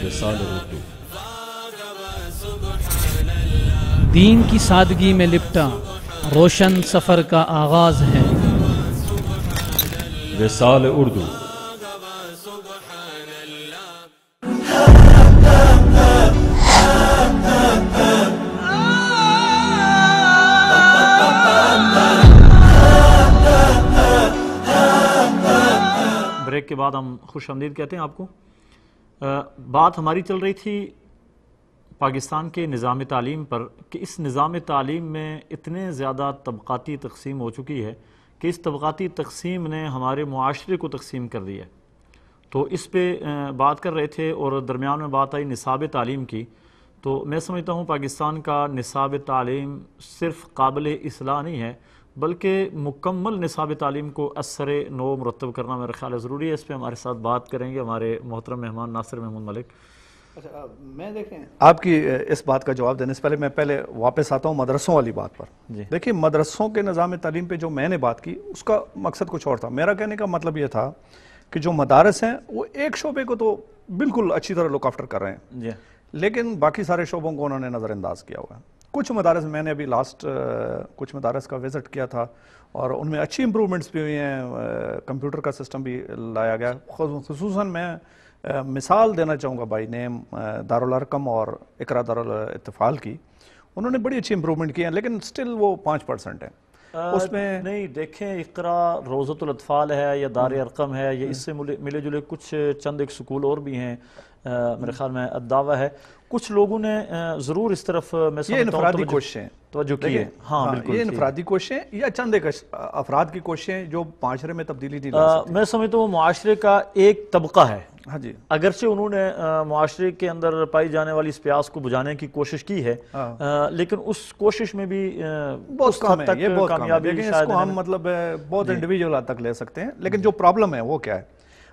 رسالہ اردو دین کی سادگی میں لپٹا روشن سفر کا آغاز ہے. رسالہ اردو بریک کے بعد ہم خوش آمدید کہتے ہیں آپ کو. بات ہماری چل رہی تھی پاکستان کے نظام تعلیم پر کہ اس نظام تعلیم میں اتنے زیادہ طبقاتی تقسیم ہو چکی ہے کہ اس طبقاتی تقسیم نے ہمارے معاشرے کو تقسیم کر دیا ہے. تو اس پہ بات کر رہے تھے اور درمیان میں بات آئی نصاب تعلیم کی. تو میں سمجھتا ہوں پاکستان کا نصاب تعلیم صرف قابل اصلاح نہیں ہے بلکہ مکمل نصاب تعلیم کو اثر نو مرتب کرنا میرا خیال ہے ضروری ہے. اس پہ ہمارے ساتھ بات کریں گے ہمارے محترم مہمان ناصر محمود ملک. اچھا میں دیکھیں آپ کی اس بات کا جواب دینے سے پہلے میں پہلے واپس آتا ہوں مدرسوں والی بات پر. دیکھیں مدرسوں کے نظام تعلیم پہ جو میں نے بات کی اس کا مقصد کچھ اور تھا. میرا کہنے کا مطلب یہ تھا کہ جو مدارس ہیں وہ ایک شعبے کو تو بالکل اچھی طرح لک آفٹر کر رہے ہیں لیکن باقی سارے شعبوں کو انہوں نے نظر انداز کیا ہوا ہے. کچھ مدارس میں نے ابھی لاسٹ کچھ مدارس کا وزٹ کیا تھا اور ان میں اچھی امپرومنٹس بھی ہوئی ہیں. کمپیوٹر کا سسٹم بھی لایا گیا. خصوصاً میں مثال دینا چاہوں گا بائی نیم دارالارقم اور اقرا دارالاتفال کی. انہوں نے بڑی اچھی امپرومنٹ کی ہیں لیکن سٹل وہ 5% ہیں. اس میں نہیں دیکھیں اقرا روضۃ الاطفال ہے یا دار ارقم ہے یا اس سے ملے جلے کچھ چند ایک سکول اور بھی ہیں. میرے خیال میں الدعوہ ہے. کچھ لوگوں نے ضرور اس طرف میں یہ انفرادی کوششیں توجہ کی ہے. ہاں بالکل یہ انفرادی کوششیں یا چند ایک افراد کی کوششیں جو معاشرے میں تبدیلی نہیں لا سکتے. میں سمجھتا ہوں وہ معاشرے کا ایک طبقہ ہے. ہاں جی اگرچہ انہوں نے معاشرے کے اندر پائی جانے والی اس پیاس کو بجھانے کی کوشش کی ہے لیکن اس کوشش میں بھی بہت کم ہے. یہ بہت کامیابی ہے. اس کو ہم مطلب بہت انڈیویجول حد تک لے سکتے ہیں لیکن جو پرابلم ہے وہ کیا ہے.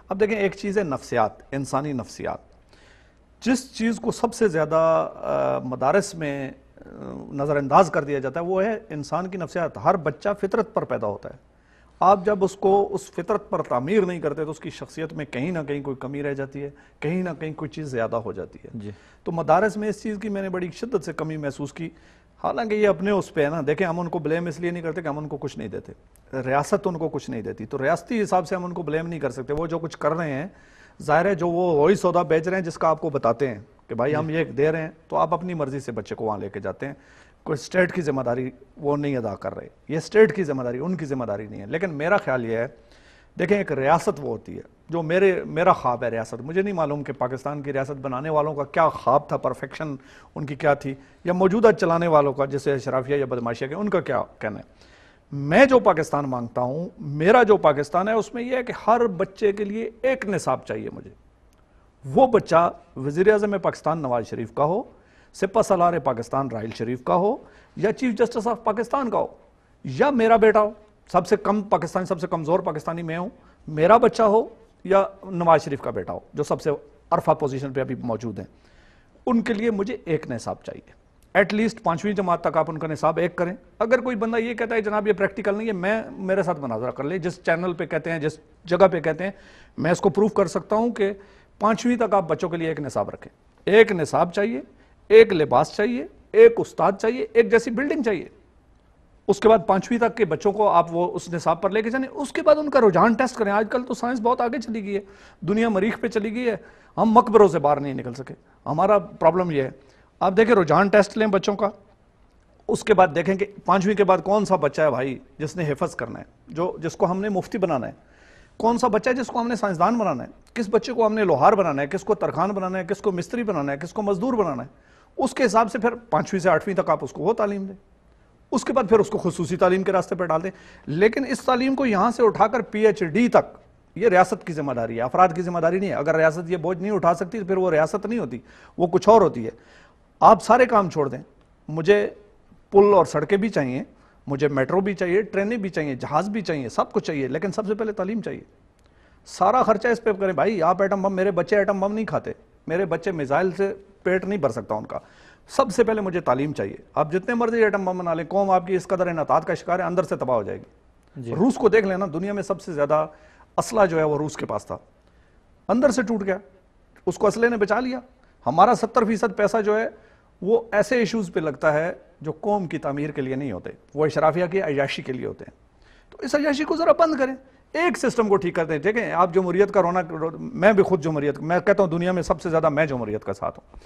اب دیکھیں ایک چیز ہے نفسیات, انسانی نفسیات. جس چیز کو سب سے زیادہ مدارس میں نظر انداز کر دیا جاتا ہے وہ ہے انسان کی نفسیات. ہر بچہ فطرت پر پیدا ہوتا ہے. آپ جب اس کو اس فطرت پر تعمیر نہیں کرتے تو اس کی شخصیت میں کہیں نہ کہیں کوئی کمی رہ جاتی ہے, کہیں نہ کہیں کوئی چیز زیادہ ہو جاتی ہے. تو مدارس میں اس چیز کی میں نے بڑی شدت سے کمی محسوس کی. حالانکہ یہ اپنے اس پہ ہے نا. دیکھیں ہم ان کو بلیم اس لیے نہیں کرتے کہ ہم ان کو کچھ نہیں دیتے, ریاست ان کو کچھ نہیں دیتی تو ریاستی حساب سے ہم ان کو بلیم نہیں کر سکتے. وہ جو کچھ کر رہے ہیں ظاہر ہے جو وہ وہی سودا بیچ رہے ہیں جس کا آپ کو بتاتے ہیں کہ بھائی ہم یہ دے رہے ہیں تو آپ اپنی مرضی سے بچے کو وہاں لے کے جاتے ہیں. کوئی اسٹیٹ کی ذمہ داری وہ نہیں ادا کر رہے. یہ اسٹیٹ کی ذمہ داری ان کی ذمہ داری نہیں ہے. لیکن میرا خیال یہ ہے دیکھیں ایک ریاست وہ ہوتی ہے جو میرا خواب ہے ریاست. مجھے نہیں معلوم کہ پاکستان کی ریاست بنانے والوں کا کیا خواب تھا, پرفیکشن ان کی کیا تھی, یا موجودہ چلانے والوں کا جیسے اشرافیہ یا بدماشیہ کے ان کا کیا کہنا ہے. میں جو پاکستان مانگتا ہوں, میرا جو پاکستان ہے اس میں یہ ہے کہ ہر بچے کے لیے ایک نصاب چاہیے مجھے. وہ بچہ وزیر اعظم پاکستان نواز شریف کا ہو, سپہ سالار پاکستان راحیل شریف کا ہو, یا چیف جسٹس آف پاکستان کا ہو, یا میرا بیٹا ہو. سب سے کم پاکستانی, سب سے کمزور پاکستانی میں ہوں, میرا بچہ ہو یا نواز شریف کا بیٹا ہو جو سب سے عرفہ پوزیشن پہ ابھی موجود ہیں. ان کے لیے مجھے ایک نصاب چاہیے. ایٹ لیسٹ 5ویں جماعت تک آپ ان کا نصاب ایک کریں. اگر کوئی بندہ یہ کہتا ہے جناب یہ پریکٹیکل نہیں ہے, میرے ساتھ مناظرہ کر لیں. جس چینل پہ کہتے ہیں, جس جگہ پہ کہتے ہیں, میں اس کو پروف کر سکتا ہوں کہ 5ویں تک آپ بچوں کے لیے ایک نصاب رکھیں. ایک نصاب چاہیے, ایک لباس چاہیے, ایک استاد چاہیے, ایک جیسی بلڈنگ چاہیے. اس کے بعد 5ویں تک کے بچوں کو آپ وہ اس نصاب پر لے کے جائیں. اس کے بعد ان کا رجحان ٹیسٹ کریں. آج کل تو سائنس بہت آگے چلی گئی ہے, دنیا مریخ پہ چلی گئی ہے, ہم مقبروں سے باہر نہیں نکل سکے. ہمارا پرابلم یہ ہے. آپ دیکھیں رجحان ٹیسٹ لیں بچوں کا, اس کے بعد دیکھیں کہ 5ویں کے بعد کون سا بچہ ہے بھائی جس نے حفظ کرنا ہے, جس کو ہم نے مفتی بنانا ہے, کون سا بچہ ہے جس کو ہم نے سائنسدان بنانا ہے, کس بچے کو ہم نے لوہار بنانا ہے, کس کو ترخان بنانا ہے, کس کو مستری بنانا ہے, کس کو مزدور بنانا ہے. اس کے حساب سے پھر 5ویں سے 8ویں تک آپ اس کو وہ تعلیم دیں. اس کے بعد پھر اس کو خصوصی تعلیم کے راستے پہ ڈال دیں. لیکن اس تعلیم کو یہاں سے اٹھا کر PhD تک, یہ ریاست کی ذمہ داری ہے, افراد کی ذمہ داری نہیں ہے. اگر ریاست یہ بوجھ نہیں اٹھا سکتی تو پھر وہ ریاست نہیں ہوتی, وہ کچھ اور ہوتی ہے. آپ سارے کام چھوڑ دیں, مجھے پل اور سڑکیں بھی چاہیے, مجھے میٹرو بھی چاہیے, ٹرینیں بھی چاہیے, جہاز بھی چاہیے, سب کچھ چاہیے, لیکن سب سے پہلے تعلیم چاہیے. سارا خرچہ اس پہ کریں. بھائی آپ ایٹم بم, میرے بچے ایٹم بم نہیں کھاتے, میرے بچے میزائل سے پیٹ نہیں بھر سکتا ان کا. سب سے پہلے مجھے تعلیم چاہیے. آپ جتنے مرضی ایٹم بم بنا لیں, قوم آپ کی اس قدر انحطاط کا شکار ہے, اندر سے تباہ ہو جائے گی. روس کو دیکھ لینا, دنیا میں سب سے زیادہ اسلحہ جو ہے وہ روس کے پاس تھا, اندر سے ٹوٹ گیا, اس کو اسلحے نے بچا لیا. ہمارا 70% پیسہ جو ہے وہ ایسے ایشوز پہ لگتا ہے جو قوم کی تعمیر کے لیے نہیں ہوتے, وہ اشرافیہ کی عیاشی کے لیے ہوتے ہیں. تو اس عیاشی کو ذرا بند کریں, ایک سسٹم کو ٹھیک کر دیں. دیکھیں آپ جمہوریت کا رونا, میں بھی خود جمہوریت, میں کہتا ہوں دنیا میں سب سے زیادہ میں جمہوریت کا ساتھ ہوں.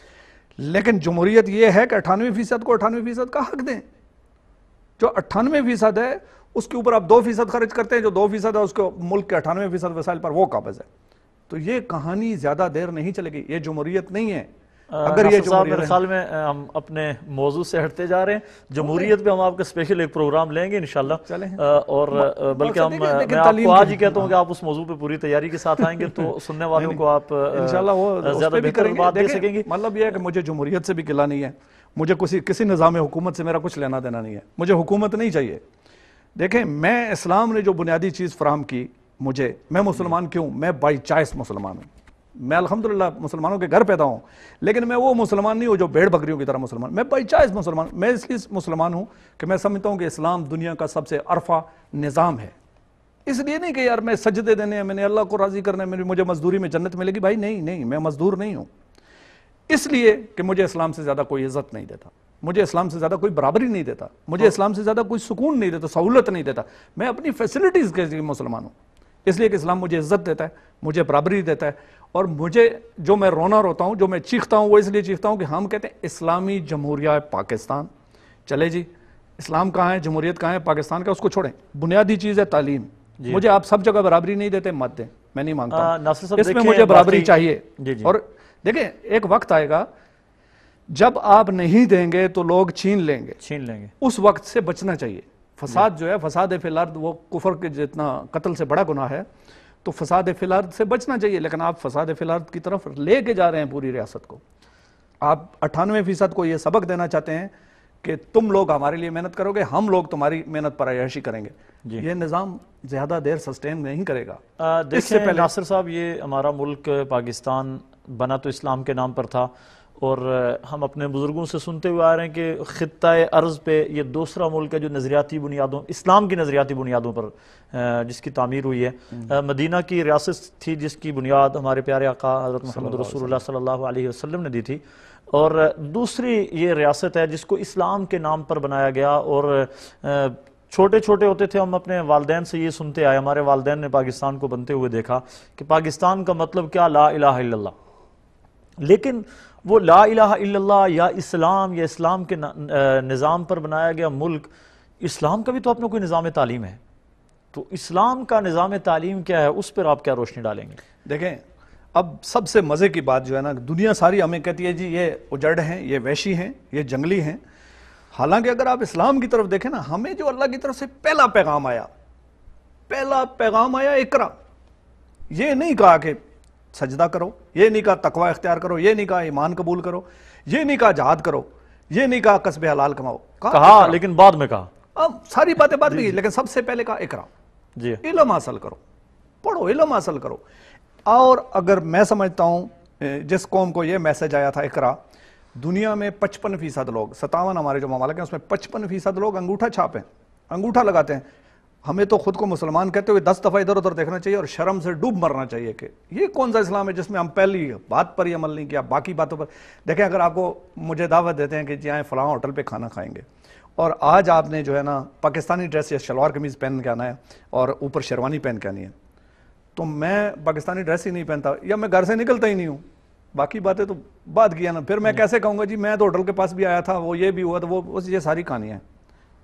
لیکن جمہوریت یہ ہے کہ 98% کو 98% کا حق دیں. جو 98% ہے اس کے اوپر آپ 2% خرچ کرتے ہیں, جو 2% ہے اس کو ملک کے 98% وسائل پر وہ قابض ہے. تو یہ کہانی زیادہ دیر نہیں چلے گی, یہ جمہوریت نہیں ہے. اگر یہ میرے خیال میں ہم اپنے موضوع سے ہٹتے جا رہے ہیں. جمہوریت پہ ہم آپ کا اسپیشل ایک پروگرام لیں گے انشاءاللہ, اور بلکہ میں آپ کو آج ہی کہتا ہوں کہ آپ اس موضوع پہ پوری تیاری کے ساتھ آئیں گے تو سننے والوں کو آپ انشاءاللہ وہ زیادہ بہتر بات دے سکیں گے. مطلب یہ ہے کہ مجھے جمہوریت سے بھی گلہ نہیں ہے, مجھے کسی نظام حکومت سے میرا کچھ لینا دینا نہیں ہے, مجھے حکومت نہیں چاہیے. دیکھیں میں اسلام نے جو بنیادی چیز فراہم کی مجھے، میں مسلمان کیوں؟ میں بائی چائس مسلمان ہوں، میں الحمدللہ مسلمانوں کے گھر پیدا ہوں، لیکن میں وہ مسلمان نہیں ہوں جو بھیڑ بکریوں کی طرح مسلمان، میں بائی چائس مسلمان. میں اس لیے مسلمان ہوں کہ میں سمجھتا ہوں کہ اسلام دنیا کا سب سے عرفہ نظام ہے. اس لیے نہیں کہ یار میں سجدے دینے ہیں، میں نے اللہ کو راضی کرنا ہے، مجھے مزدوری میں جنت ملے گی. بھائی نہیں، میں مزدور نہیں ہوں. اس لیے کہ مجھے اسلام سے زیادہ کوئی عزت نہیں دیتا، مجھے اسلام سے زیادہ کوئی برابری نہیں دیتا، مجھے اسلام سے زیادہ کوئی سکون نہیں دیتا، سہولت نہیں دیتا. میں اپنی فیسلٹیز کے لیے مسلمان ہوں، اس لیے کہ اسلام مجھے عزت دیتا ہے، مجھے برابری دیتا ہے. اور مجھے جو میں رونا روتا ہوں، جو میں چیختا ہوں، وہ اس لیے چیختا ہوں کہ ہم کہتے ہیں اسلامی جمہوریہ پاکستان. چلے جی، اسلام کہاں ہے، جمہوریت کہاں ہے پاکستان کا، اس کو چھوڑیں. بنیادی چیز ہے تعلیم. مجھے آپ سب جگہ برابری نہیں دیتے، مت دیں، میں نہیں مانگتا. اس میں مجھے برابری چاہیے. اور دیکھیں ایک وقت آئے گا جب آپ نہیں دیں گے تو لوگ چھین لیں گے. اس وقت سے بچنا چاہیے. فساد جو ہے، فساد فی الارض، وہ کفر کے جتنا قتل سے بڑا گناہ ہے، تو فساد فی الارض سے بچنا چاہیے. لیکن آپ فساد فی الارض کی طرف لے کے جا رہے ہیں پوری ریاست کو. آپ 98% کو یہ سبق دینا چاہتے ہیں کہ تم لوگ ہمارے لیے محنت کرو گے، ہم لوگ تمہاری محنت پر عیاشی کریں گے. یہ نظام زیادہ دیر سسٹین نہیں کرے گا. دیکھیں ناصر صاحب، یہ ہمارا ملک پاکستان بنا تو اسلام کے نام پر تھا، اور ہم اپنے بزرگوں سے سنتے ہوئے آ رہے ہیں کہ خطہ ارض پہ یہ دوسرا ملک ہے جو نظریاتی بنیادوں، اسلام کی نظریاتی بنیادوں پر جس کی تعمیر ہوئی ہے. مدینہ کی ریاست تھی جس کی بنیاد ہمارے پیارے آقا حضرت محمد رسول اللہ صلی اللہ علیہ وسلم نے دی تھی. اور دوسری یہ ریاست ہے جس کو اسلام کے نام پر بنایا گیا. اور چھوٹے چھوٹے ہوتے تھے ہم اپنے والدین سے یہ سنتے آئے، ہمارے والدین نے پاکستان کو بنتے ہوئے دیکھا کہ پاکستان کا مطلب کیا، لا الہ الا اللہ. لیکن وہ لا الہ الا اللہ یا اسلام کے نظام پر بنایا گیا ملک، اسلام کا بھی تو اپنا کوئی نظام تعلیم ہے. تو اسلام کا نظام تعلیم کیا ہے، اس پر آپ کیا روشنی ڈالیں گے؟ دیکھیں اب سب سے مزے کی بات جو ہے نا، دنیا ساری ہمیں کہتی ہے جی یہ اجڑ ہیں، یہ وحشی ہیں، یہ جنگلی ہیں. حالانکہ اگر آپ اسلام کی طرف دیکھیں نا، ہمیں جو اللہ کی طرف سے پہلا پیغام آیا اقرا. یہ نہیں کہا کہ سجدہ کرو، یہ نہیں کہا تقوی اختیار کرو، یہ نہیں کہا ایمان قبول کرو، یہ نہیں کہا جہاد کرو، یہ نہیں کہا کسب حلال کماؤ. کہا لیکن بعد میں کہا. اب ساری باتیں بعد میں کی، لیکن سب سے پہلے کہا اقرا. جی، علم حاصل کرو، پڑھو، علم حاصل کرو. اور اگر میں سمجھتا ہوں جس قوم کو یہ میسج آیا تھا اقرا، دنیا میں 55% لوگ، 57 ہمارے جو ممالک ہیں اس میں 55% لوگ انگوٹھا چھاپیں، انگوٹھا لگاتے ہیں. ہمیں تو خود کو مسلمان کہتے ہوئے 10 دفعہ ادھر ادھر دیکھنا چاہیے اور شرم سے ڈوب مرنا چاہیے کہ یہ کون سا اسلام ہے جس میں ہم پہلی بات پر ہی عمل نہیں کیا، باقی باتوں پر. دیکھیں اگر آپ کو مجھے دعوت دیتے ہیں کہ جی آئیں فلاں ہوٹل پہ کھانا کھائیں گے، اور آج آپ نے جو ہے نا پاکستانی ڈریس یا شلوار قمیض پہن کے آنا ہے اور اوپر شیروانی پہن کے آنی ہے، تو میں پاکستانی ڈریس ہی نہیں پہنتا یا میں گھر سے نکلتا ہی نہیں ہوں. باقی باتیں تو بات کیا نا، پھر میں کیسے کہوں گا جی میں تو ہوٹل کے پاس بھی آیا تھا، وہ یہ بھی ہوا تھا، وہ یہ ساری کہانیاں ہیں.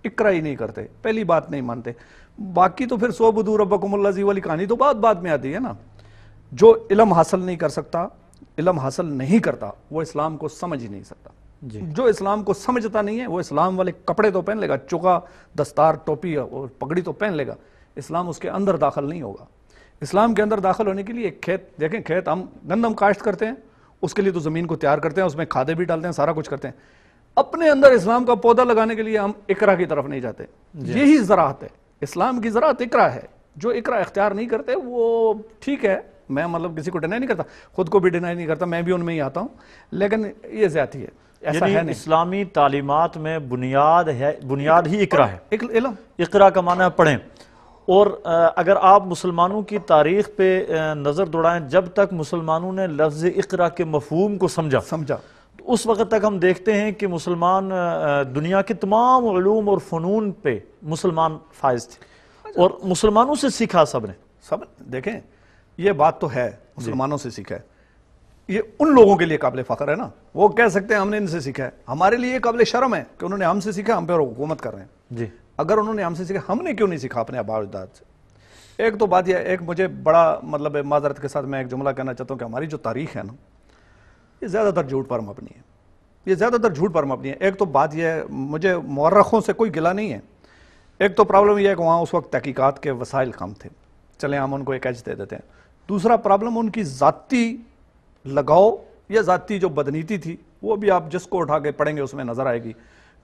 اقرا ہی نہیں کرتے، پہلی بات نہیں مانتے. باقی تو پھر سو بدو ربکم الذی والی کہانی تو بعد میں آتی ہے نا. جو علم حاصل نہیں کر سکتا، علم حاصل نہیں کرتا، وہ اسلام کو سمجھ ہی نہیں سکتا. جو اسلام کو سمجھتا نہیں ہے وہ اسلام والے کپڑے تو پہن لے گا، چوکا دستار ٹوپی اور پگڑی تو پہن لے گا، اسلام اس کے اندر داخل نہیں ہوگا. اسلام کے اندر داخل ہونے کے لیے ایک کھیت دیکھیں، کھیت ہم گندم کاشت کرتے ہیں، اس کے لیے تو زمین کو تیار کرتے ہیں، اس میں کھادیں بھی ڈالتے ہیں، سارا کچھ کرتے ہیں. اپنے اندر اسلام کا پودا لگانے کے لیے ہم اقرا کی طرف نہیں جاتے. یہی زراعت ہے، اسلام کی زراعت اقرا ہے. جو اقرا اختیار نہیں کرتے وہ ٹھیک ہے، میں مطلب کسی کو ڈینائی نہیں کرتا، خود کو بھی ڈینائی نہیں کرتا، میں بھی ان میں ہی آتا ہوں، لیکن یہ زیادتی ہے. ایسا ہے نہیں. اسلامی تعلیمات میں بنیاد ہی اقرا ہے. علم، اقرا کا معنی ہے پڑھیں. اور اگر آپ مسلمانوں کی تاریخ پہ نظر دوڑائیں، جب تک مسلمانوں نے لفظ اقرا کے مفہوم کو سمجھا تو اس وقت تک ہم دیکھتے ہیں کہ مسلمان دنیا کے تمام علوم اور فنون پہ مسلمان فائز تھے اور مسلمانوں سے سیکھا سب نے. دیکھیں یہ بات تو ہے، مسلمانوں سے سیکھا ہے. یہ ان لوگوں کے لیے قابل فخر ہے نا، وہ کہہ سکتے ہیں ہم نے ان سے سیکھا ہے. ہمارے لیے یہ قابل شرم ہے کہ انہوں نے ہم سے سیکھا، ہم پہ حکومت کر رہے ہیں. جی، اگر انہوں نے ہم سے سیکھا، ہم نے کیوں نہیں سیکھا اپنے آباء و اجداد سے؟ ایک تو بات یہ، ایک مجھے بڑا مطلب معذرت کے ساتھ میں ایک جملہ کہنا چاہتا ہوں کہ ہماری جو تاریخ ہے نا، یہ زیادہ تر جھوٹ پر مبنی ہے. یہ زیادہ تر جھوٹ پر مبنی ہے. ایک تو بات یہ ہے، مجھے مورخوں سے کوئی گلہ نہیں ہے. ایک تو پرابلم یہ ہے کہ وہاں اس وقت تحقیقات کے وسائل کم تھے، چلیں ہم ان کو ایک ایج دے دیتے ہیں. دوسرا پرابلم ان کی ذاتی لگاؤ یا ذاتی جو بدنیتی تھی، وہ بھی آپ جس کو اٹھا کے پڑھیں گے اس میں نظر آئے گی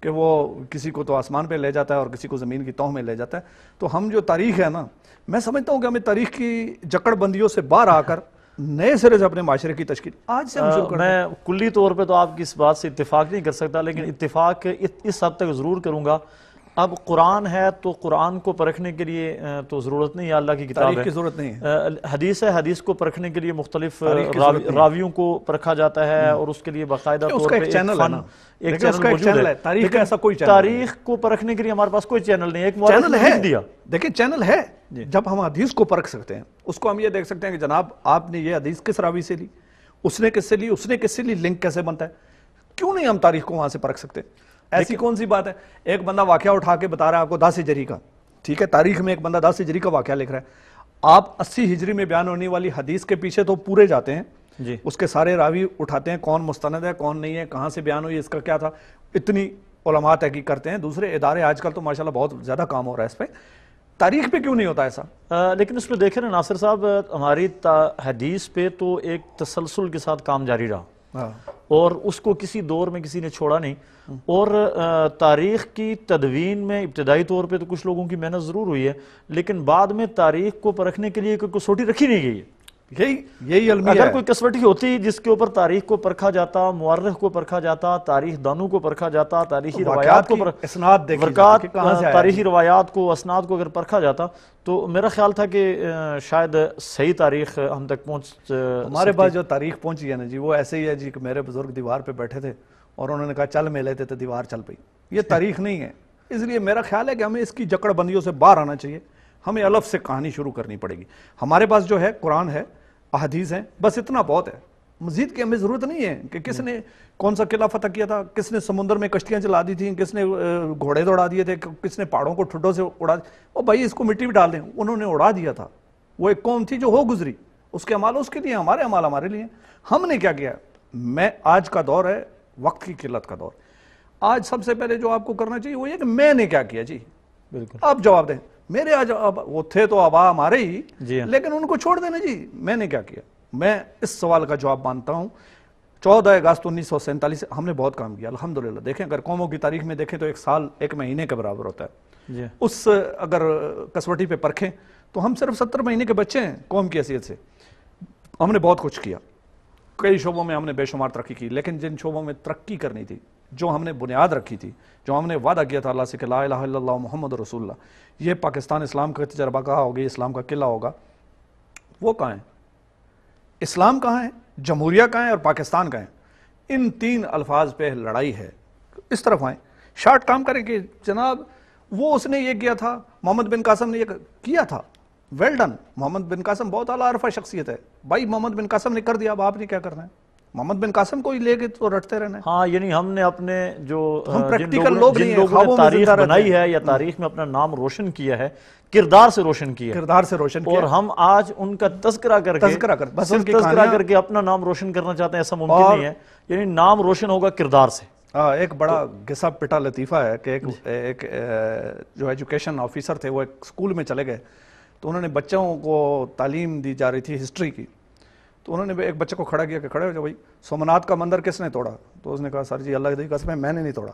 کہ وہ کسی کو تو آسمان پہ لے جاتا ہے اور کسی کو زمین کی تہہ میں لے جاتا ہے. تو ہم جو تاریخ ہے نا، میں سمجھتا ہوں کہ ہمیں تاریخ کی جکڑ بندیوں سے باہر آ کر نئے سرے سے اپنے معاشرے کی تشکیل آج سے ہم شروع کرتے ہیں. میں کلی طور پہ تو آپ کی اس بات سے اتفاق نہیں کر سکتا، لیکن اتفاق اس حد تک ضرور کروں گا. اب قرآن ہے تو قرآن کو پرکھنے کے لیے تو ضرورت نہیں ہے، اللہ کی کتاب تاریخ ہے، کی ضرورت نہیں ہے. حدیث ہے، حدیث کو پرکھنے کے لیے مختلف تاریخ کی ضرورت نہیں ہے. راویوں کو پرکھا جاتا ہے اور اس کے لیے باقاعدہ اس طور کا پہ ایک چینل ہے نا، ایک لیکن اس کا چینل ایک موجود چینل ہے. ہے. تاریخ کا لیکن ایسا کوئی چینل نہیں ہے. تاریخ کو پرکھنے کے لیے ہمارے پاس کوئی چینل نہیں ہے. ایک مورخ چینل نے ہے، لکھ دیا. دیکھیں چینل ہے. جب ہم حدیث کو پرکھ سکتے ہیں، اس کو ہم یہ دیکھ سکتے ہیں کہ جناب آپ نے یہ حدیث کس راوی سے لی، اس نے کس سے لی، اس نے کس سے لی، لنک کیسے بنتا ہے. کیوں نہیں ہم تاریخ کو وہاں سے پرکھ سکتے؟ ایسی کون سی بات ہے؟ ایک بندہ واقعہ اٹھا کے بتا رہا ہے آپ کو 10 ہجری کا، ٹھیک ہے، تاریخ میں ایک بندہ 10 ہجری کا واقعہ لکھ رہا ہے. آپ 80 ہجری میں بیان ہونے والی حدیث کے پیچھے تو پورے جاتے ہیں جی، اس کے سارے راوی اٹھاتے ہیں، کون مستند ہے کون نہیں ہے، کہاں سے بیان ہوئی، اس کا کیا تھا، اتنی علماء تحقیق کرتے ہیں. دوسرے ادارے آج کل تو ماشاءاللہ بہت زیادہ کام ہو رہا ہے اس پہ. تاریخ پہ کیوں نہیں ہوتا ایسا؟ لیکن اس میں دیکھیں نا ناصر صاحب، ہماری حدیث پہ تو ایک تسلسل کے ساتھ کام جاری رہا اور اس کو کسی دور میں کسی نے چھوڑا نہیں. اور تاریخ کی تدوین میں ابتدائی طور پہ تو کچھ لوگوں کی محنت ضرور ہوئی ہے، لیکن بعد میں تاریخ کو پرکھنے کے لیے کوئی کسوٹی رکھی نہیں گئی ہے. یہی علمی اگر ہے. کوئی کسوٹی ہوتی جس کے اوپر تاریخ کو پرکھا جاتا، مورخ کو پرکھا جاتا، تاریخ دانوں کو پرکھا جاتا، تاریخی روایات کو اسناد دیکھی جاتی کہ کہاں سے آیا. تاریخی روایات کو، اسناد کو اگر پرکھا جاتا تو میرا خیال تھا کہ شاید صحیح تاریخ ہم تک پہنچ ہمارے پاس جو تاریخ پہنچی ہے نا جی، وہ ایسے ہی ہے جی کہ میرے بزرگ دیوار پہ بیٹھے تھے اور انہوں نے کہا چل میلے تھے تو دیوار چل پئی. یہ تاریخ نہیں ہے. اس لیے میرا خیال ہے کہ ہمیں اس کی جکڑ بندیوں سے باہر آنا چاہیے. ہمیں الف سے کہانی شروع کرنی پڑے گی. ہمارے پاس جو ہے قرآن ہے، احادیث ہیں، بس اتنا بہت ہے. مزید کی ہمیں ضرورت نہیں ہے کہ کس نے کون سا قلعہ فتح کیا تھا، کس نے سمندر میں کشتیاں چلا دی تھیں، کس نے گھوڑے دوڑا دیے تھے، کس نے پہاڑوں کو ٹھڈوں سے اڑا دیا. او بھائی اس کو مٹی میں ڈال دیں، انہوں نے اڑا دیا تھا. وہ ایک قوم تھی جو ہو گزری، اس کے اعمال اس کے لیے، ہمارے اعمال ہمارے لیے. ہم نے کیا کیا؟ آج کا دور ہے وقت کی قلت کا دور. آج سب سے پہلے جو آپ کو کرنا چاہیے وہ یہ کہ میں نے کیا کیا. جی بالکل آپ جواب دیں. میرے آج وہ تھے تو آبا ہمارے ہی، جی ہاں. لیکن ان کو چھوڑ دینا جی. میں نے کیا کیا؟ میں اس سوال کا جواب مانتا ہوں. 14 اگست 1947 ہم نے بہت کام کیا الحمدللہ. دیکھیں اگر قوموں کی تاریخ میں دیکھیں تو ایک سال 1 مہینے کے برابر ہوتا ہے. جی اس اگر کسوٹی پہ پرکھیں تو ہم صرف 70 مہینے کے بچے ہیں قوم کی حیثیت سے. ہم نے بہت کچھ کیا. کئی شعبوں میں ہم نے بے شمار ترقی کی، لیکن جن شعبوں میں ترقی کرنی تھی، جو ہم نے بنیاد رکھی تھی، جو ہم نے وعدہ کیا تھا اللہ سے کہ لا الہ الا اللہ محمد رسول اللہ، یہ پاکستان اسلام کا تجربہ کہا ہوگا، اسلام کا قلعہ ہوگا، وہ کہاں ہے؟ اسلام کہاں ہے، جمہوریہ کہاں ہے اور پاکستان کہاں ہے؟ ان 3 الفاظ پہ لڑائی ہے. اس طرف آئیں، شارٹ کام کریں کہ جناب وہ اس نے یہ کیا تھا، محمد بن قاسم نے یہ کیا تھا، ویل ڈن. محمد بن قاسم بہت اعلیٰ عرفہ شخصیت ہے بھائی. محمد بن قاسم نے کر دیا، اب آپ نے کیا کرنا ہے؟ محمد بن قاسم کو ہی لے کے تو رٹتے رہنا ہے. ہاں، یعنی ہم نے اپنے جو پریکٹیکل لوگ جن لوگوں نے تاریخ بنائی ہے یا تاریخ میں اپنا نام روشن کیا ہے، کردار سے روشن کیا، کردار سے روشن کیا، اور ہم آج ان کا تذکرہ کر کے اپنا نام روشن کرنا چاہتے ہیں. ایسا ممکن نہیں ہے. یعنی نام روشن ہوگا کردار سے. ایک بڑا گھسا پٹا لطیفہ ہے کہ ایک جو ایجوکیشن آفیسر تھے، وہ ایک اسکول میں چلے گئے تو انہوں نے بچوں کو تعلیم دی جا رہی تھی ہسٹری کی. تو انہوں نے ایک بچے کو کھڑا کیا کہ کھڑے ہو جاؤ بھائی، سومناتھ کا مندر کس نے توڑا؟ تو اس نے کہا سر جی اللہ کی قسم ہے میں نے نہیں توڑا.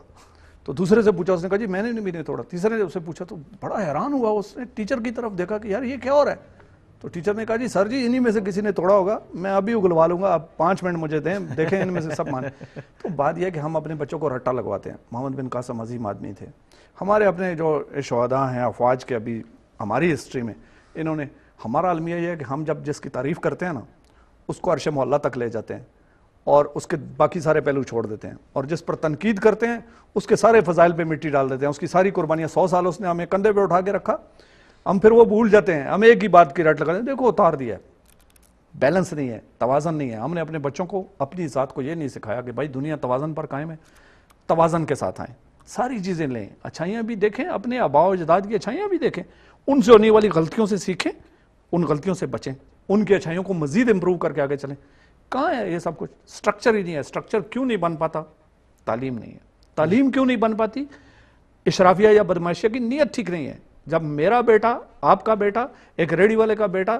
تو دوسرے سے پوچھا، اس نے کہا جی میں نے بھی نہیں توڑا. تیسرے نے اس سے پوچھا تو بڑا حیران ہوا. اس نے ٹیچر کی طرف دیکھا کہ یار یہ کیا ہو رہا ہے. تو ٹیچر نے کہا جی سر جی انہی میں سے کسی نے توڑا ہوگا، میں ابھی اگلوا لوں گا، آپ 5 منٹ مجھے دیں، دیکھیں ان میں سے سب مانے. تو بات یہ ہے کہ ہم اپنے بچوں کو رٹا لگواتے ہیں. محمد بن قاسم عظیم آدمی تھے. ہمارے اپنے جو شہداء ہیں افواج کے ابھی ہماری ہسٹری میں، انہوں نے، ہمارا المیہ یہ ہے کہ ہم جب جس کی تعریف کرتے ہیں نا اس کو عرش معلیٰ تک لے جاتے ہیں اور اس کے باقی سارے پہلو چھوڑ دیتے ہیں، اور جس پر تنقید کرتے ہیں اس کے سارے فضائل پہ مٹی ڈال دیتے ہیں. اس کی ساری قربانیاں 100 سال اس نے ہمیں کندھے پہ اٹھا کے رکھا، ہم پھر وہ بھول جاتے ہیں. ہم ایک ہی بات کی رٹ لگاتے ہیں، دیکھو اتار دیا ہے. بیلنس نہیں ہے، توازن نہیں ہے. ہم نے اپنے بچوں کو، اپنی ذات کو یہ نہیں سکھایا کہ بھائی دنیا توازن پر قائم ہے، توازن کے ساتھ آئیں، ساری چیزیں لیں، اچھائیاں بھی دیکھیں، اپنے آباء و اجداد کی اچھائیاں بھی دیکھیں، ان سے ہونے والی غلطیوں سے سیکھیں، ان غلطیوں سے بچیں، ان کی اچھائیوں کو مزید امپروو کر کے آگے چلیں. کہاں ہے یہ سب کچھ؟ سٹرکچر ہی نہیں ہے. سٹرکچر کیوں نہیں بن پاتا؟ تعلیم نہیں ہے. تعلیم کیوں نہیں بن پاتی؟ اشرافیہ یا بدماشیہ کی نیت ٹھیک نہیں ہے. جب میرا بیٹا، آپ کا بیٹا، ایک ریڈی والے کا بیٹا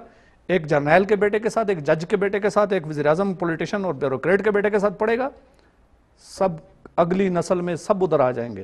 ایک جرنیل کے بیٹے کے ساتھ، ایک جج کے بیٹے کے ساتھ، ایک وزیر اعظم پولیٹیشن اور بیوروکریٹ کے بیٹے کے ساتھ پڑھے گا، سب اگلی نسل میں سب ادھر آ جائیں گے.